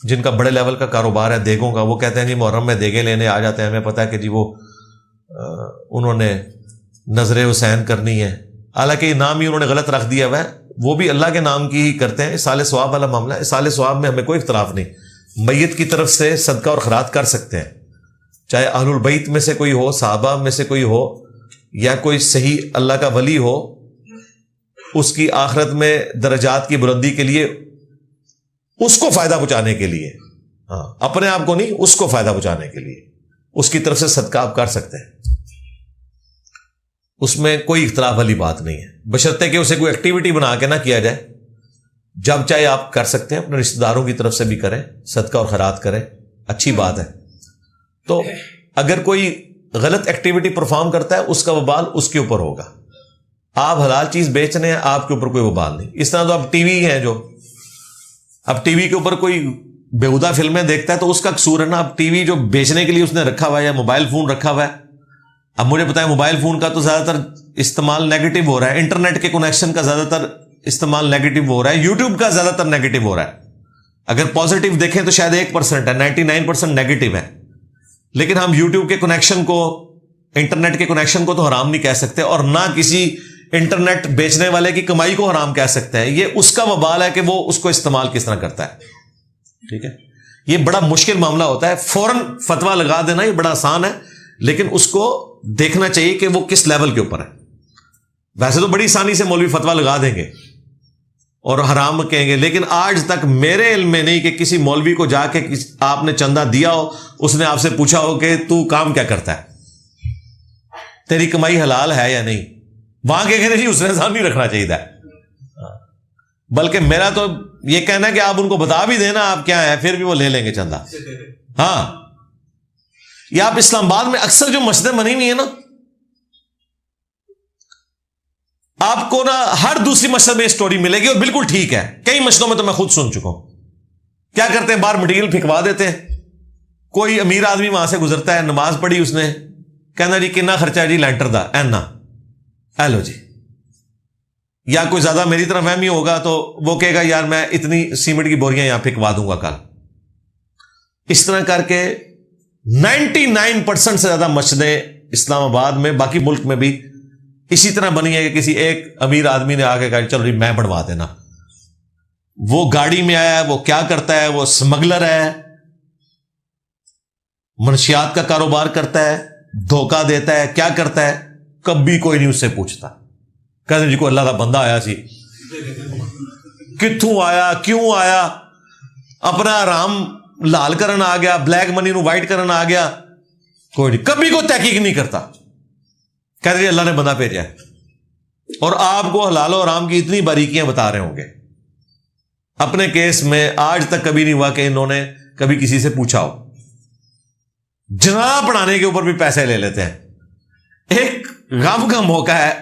جن کا بڑے لیول کا کاروبار ہے دیگوں کا, وہ کہتے ہیں جی محرم میں دیگیں لینے آ جاتے ہیں, ہمیں پتا ہے کہ جی وہ انہوں نے نظر حسین کرنی ہے, حالانکہ یہ نام ہی انہوں نے غلط رکھ دیا ہوا ہے. وہ بھی اللہ کے نام کی ہی کرتے ہیں. اصال ثواب والا معاملہ ہے, اصال ثواب میں ہمیں کوئی اختلاف نہیں. میت کی طرف سے صدقہ اور خیرات کر سکتے ہیں, چاہے اہل البیت میں سے کوئی ہو, صحابہ میں سے کوئی ہو, یا کوئی صحیح اللہ کا ولی ہو. اس کی آخرت میں درجات کی بلندی کے لیے, اس کو فائدہ پہنچانے کے لیے, ہاں اپنے آپ کو نہیں, اس کو فائدہ پہنچانے کے لیے اس کی طرف سے صدقہ آپ کر سکتے ہیں. اس میں کوئی اختلاف والی بات نہیں ہے, بشرطے کہ اسے کوئی ایکٹیویٹی بنا کے نہ کیا جائے. جب چاہے آپ کر سکتے ہیں, اپنے رشتہ داروں کی طرف سے بھی کریں, صدقہ اور خیرات کریں, اچھی بات ہے. تو اگر کوئی غلط ایکٹیویٹی پرفارم کرتا ہے اس کا وبال اس کے اوپر ہوگا. آپ حلال چیز بیچ رہے ہیں, آپ کے اوپر کوئی وبال نہیں. اس طرح تو اب ٹی وی ہیں, جو اب ٹی وی کے اوپر کوئی بیہودہ فلمیں دیکھتا ہے تو اس کا قصور ہے نا. اب ٹی وی جو بیچنے کے لیے اس نے رکھا ہوا ہے, یا موبائل فون رکھا ہوا ہے, اب مجھے پتا ہے موبائل فون کا تو زیادہ تر استعمال نیگیٹو ہو رہا ہے, انٹرنیٹ کے کنیکشن کا زیادہ تر استعمال نیگیٹو ہو رہا ہے, یوٹیوب کا زیادہ تر نیگیٹو ہو رہا ہے. اگر پازیٹیو دیکھیں تو شاید 1% ہے, 99% نیگیٹو ہے. لیکن ہم یوٹیوب کے کنیکشن کو, انٹرنیٹ کے کنیکشن کو تو حرام نہیں کہہ سکتے, اور نہ کسی انٹرنیٹ بیچنے والے کی کمائی کو حرام کہہ سکتے ہیں. یہ اس کا وبال ہے کہ وہ اس کو استعمال کس طرح کرتا ہے. ٹھیک ہے, یہ بڑا مشکل معاملہ ہوتا ہے. فوراً فتویٰ لگا دینا یہ بڑا آسان ہے, لیکن اس کو دیکھنا چاہیے کہ وہ کس لیول کے اوپر ہے. ویسے تو بڑی آسانی سے مولوی فتویٰ لگا دیں گے اور حرام کہیں گے, لیکن آج تک میرے علم میں نہیں کہ کسی مولوی کو جا کے آپ نے چندہ دیا ہو, اس نے آپ سے پوچھا ہو کہ تو کام کیا کرتا ہے, تیری کمائی حلال ہے یا نہیں. وہاں کے کہنے جی اس نے سامنے نہیں رکھنا چاہیے. بلکہ میرا تو یہ کہنا ہے کہ آپ ان کو بتا بھی دینا آپ کیا ہے, پھر بھی وہ لے لیں گے چندہ. ہاں, یا آپ اسلام آباد میں اکثر جو مسجدیں بنی ہوئی ہیں نا, آپ کو نا ہر دوسری مسجد میں اسٹوری ملے گی, اور بالکل ٹھیک ہے. کئی مسجدوں میں تو میں خود سن چکا ہوں. کیا کرتے ہیں, باہر مٹیریل پھینکوا دیتے ہیں. کوئی امیر آدمی وہاں سے گزرتا ہے, نماز پڑھی اس نے, کہنا جی کتنا خرچہ ہے جی لینٹر دا, اینا ایلو جی. یا کوئی زیادہ میری طرح فہمی ہوگا تو وہ کہے گا یار میں اتنی سیمنٹ کی بوریاں یہاں پھینکوا دوں گا کل. اس طرح کر کے 99% سے زیادہ مسجدیں اسلام آباد میں, باقی ملک میں بھی اسی طرح بنی ہے کہ کسی ایک امیر آدمی نے آگے کہا چلو جی میں بنوا دینا. وہ گاڑی میں آیا ہے, وہ کیا کرتا ہے, وہ اسمگلر ہے, منشیات کا کاروبار کرتا ہے, دھوکہ دیتا ہے, کیا کرتا ہے, کبھی کوئی نہیں اس سے پوچھتا. کہتے جی کو اللہ کا بندہ آیا سی, کتوں آیا, کیوں آیا, اپنا آرام لال کرن آ گیا, بلیک منی نو وائٹ کرن آ گیا, کوئی نہیں, کبھی کوئی تحقیق نہیں کرتا. کہتے جی اللہ نے بندہ بھیجا ہے, اور آپ کو حلال و حرام کی اتنی باریکیاں بتا رہے ہوں گے. اپنے کیس میں آج تک کبھی نہیں ہوا کہ انہوں نے کبھی کسی سے پوچھا ہو. جناب پڑھانے کے اوپر بھی پیسے لے لیتے ہیں. ایک غم کا موقع ہے,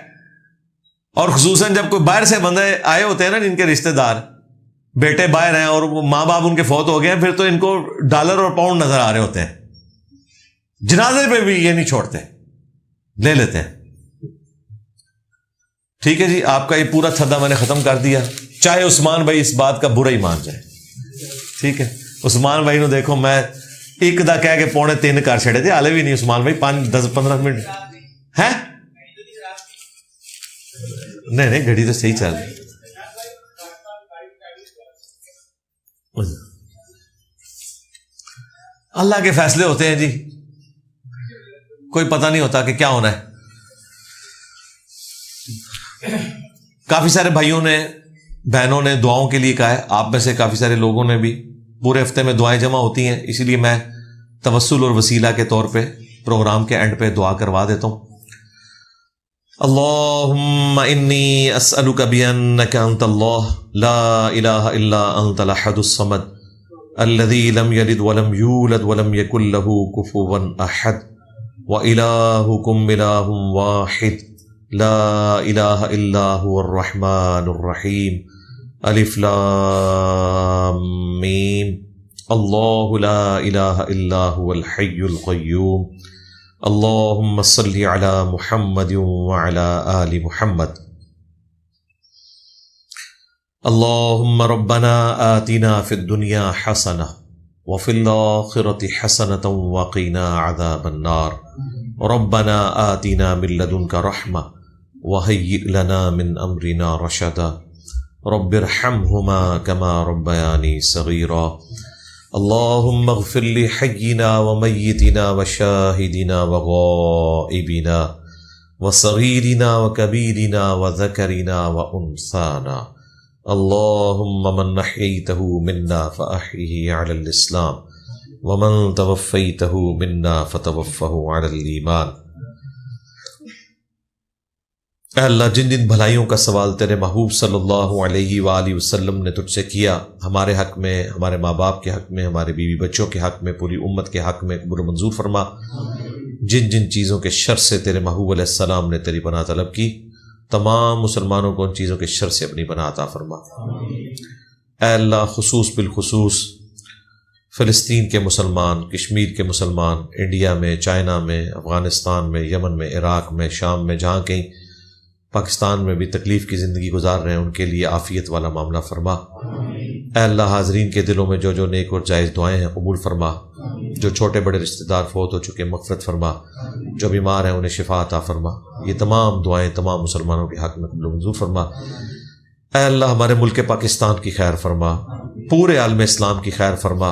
اور خصوصاً جب کوئی باہر سے بندے آئے ہوتے ہیں نا, جن کے رشتہ دار بیٹے باہر ہیں اور وہ ماں باپ ان کے فوت ہو گئے ہیں, پھر تو ان کو ڈالر اور پاؤنڈ نظر آ رہے ہوتے ہیں. جنازے پہ بھی یہ نہیں چھوڑتے, لے لیتے ہیں. ٹھیک ہے جی, آپ کا یہ پورا تھدا میں نے ختم کر دیا. چاہے عثمان بھائی اس بات کا برا ہی مان جائے, ٹھیک ہے. عثمان بھائی نو دیکھو, میں ایک دا کہہ کے 2:45 کر چھڑے تھے, حالے بھی نہیں عثمان بھائی 5-10-15 منٹ ہے. نہیں گھڑی تو صحیح چل رہی. اللہ کے فیصلے ہوتے ہیں جی, کوئی پتہ نہیں ہوتا کہ کیا ہونا ہے. کافی سارے بھائیوں نے, بہنوں نے دعاؤں کے لیے کہا ہے. آپ میں سے کافی سارے لوگوں نے بھی, پورے ہفتے میں دعائیں جمع ہوتی ہیں, اسی لیے میں توسل اور وسیلہ کے طور پہ پروگرام کے اینڈ پہ دعا کروا دیتا ہوں. اللہم انی اسألک بانک انت اللہ لا الہ الا انت الاحد الصمد الذی لم یلد ولم یولد ولم یکن له کفوا احد وإلہکم الہ واحد لا الہ الا هو الرحمن الرحیم الف لام میم اللہ لا الہ الا هو الحی القیوم اللہم صلی علی محمد وعلی آل محمد. اللہم ربنا آتنا فی الدنیا حسنہ وفی الآخرۃ حسنۃ وقنا عذاب النار. ربنا آتنا من لدنک رحمہ وہیئ لنا من امرنا رشدا. رب ارحمہما کما ربیانی صغیرا. اللہم اغفر لحینا ومیتنا وشاہدنا وغائبنا وصغیرنا وکبیرنا وذکرنا وانثانا. اللہم من احییتہ منا فاحیہ علی الاسلام ومن توفیتہ منا فتوفہ علی الایمان. اے اللہ، جن جن بھلائیوں کا سوال تیرے محبوب صلی اللہ علیہ وآلہ وسلم نے تجھ سے کیا، ہمارے حق میں، ہمارے ماں باپ کے حق میں، ہمارے بیوی بچوں کے حق میں، پوری امت کے حق میں قبول و منظور فرما. جن جن چیزوں کے شر سے تیرے محبوب علیہ السلام نے تیری پناہ طلب کی، تمام مسلمانوں کو ان چیزوں کے شر سے اپنی پناہ عطا فرما. اے اللہ، خصوص بالخصوص فلسطین کے مسلمان، کشمیر کے مسلمان، انڈیا میں، چائنا میں، افغانستان میں، یمن میں، عراق میں، شام میں، جہاں کہیں پاکستان میں بھی تکلیف کی زندگی گزار رہے ہیں، ان کے لیے عافیت والا معاملہ فرما. اے اللہ، حاضرین کے دلوں میں جو جو نیک اور جائز دعائیں ہیں قبول فرما. جو چھوٹے بڑے رشتہ دار فوت ہو چکے مغفرت فرما. جو بیمار ہیں انہیں شفا عطا فرما. یہ تمام دعائیں تمام مسلمانوں کے حق میں قبول و منظور فرما. اے اللہ، ہمارے ملک پاکستان کی خیر فرما، پورے عالم اسلام کی خیر فرما.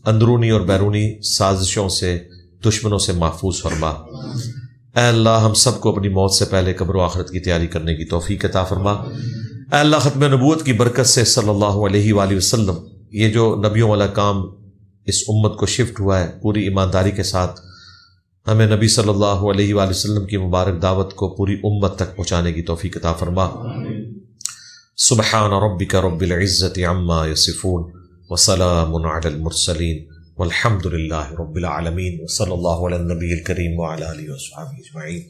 اندرونی اور بیرونی سازشوں سے، دشمنوں سے محفوظ فرما. اے اللہ، ہم سب کو اپنی موت سے پہلے قبر و آخرت کی تیاری کرنے کی توفیق عطا فرما. اے اللہ، ختم نبوت کی برکت سے صلی اللہ علیہ وآلہ وسلم یہ جو نبیوں والا کام اس امت کو شفٹ ہوا ہے، پوری ایمانداری کے ساتھ ہمیں نبی صلی اللہ علیہ وآلہ وسلم کی مبارک دعوت کو پوری امت تک پہنچانے کی توفیق عطا فرما. سبحان ربک رب العزت عما یصفون وسلام علی المرسلین والحمد للہ رب العالمین وصلی اللہ علی النبی الکریم وعلی آلہ وصحبہ اجمعین.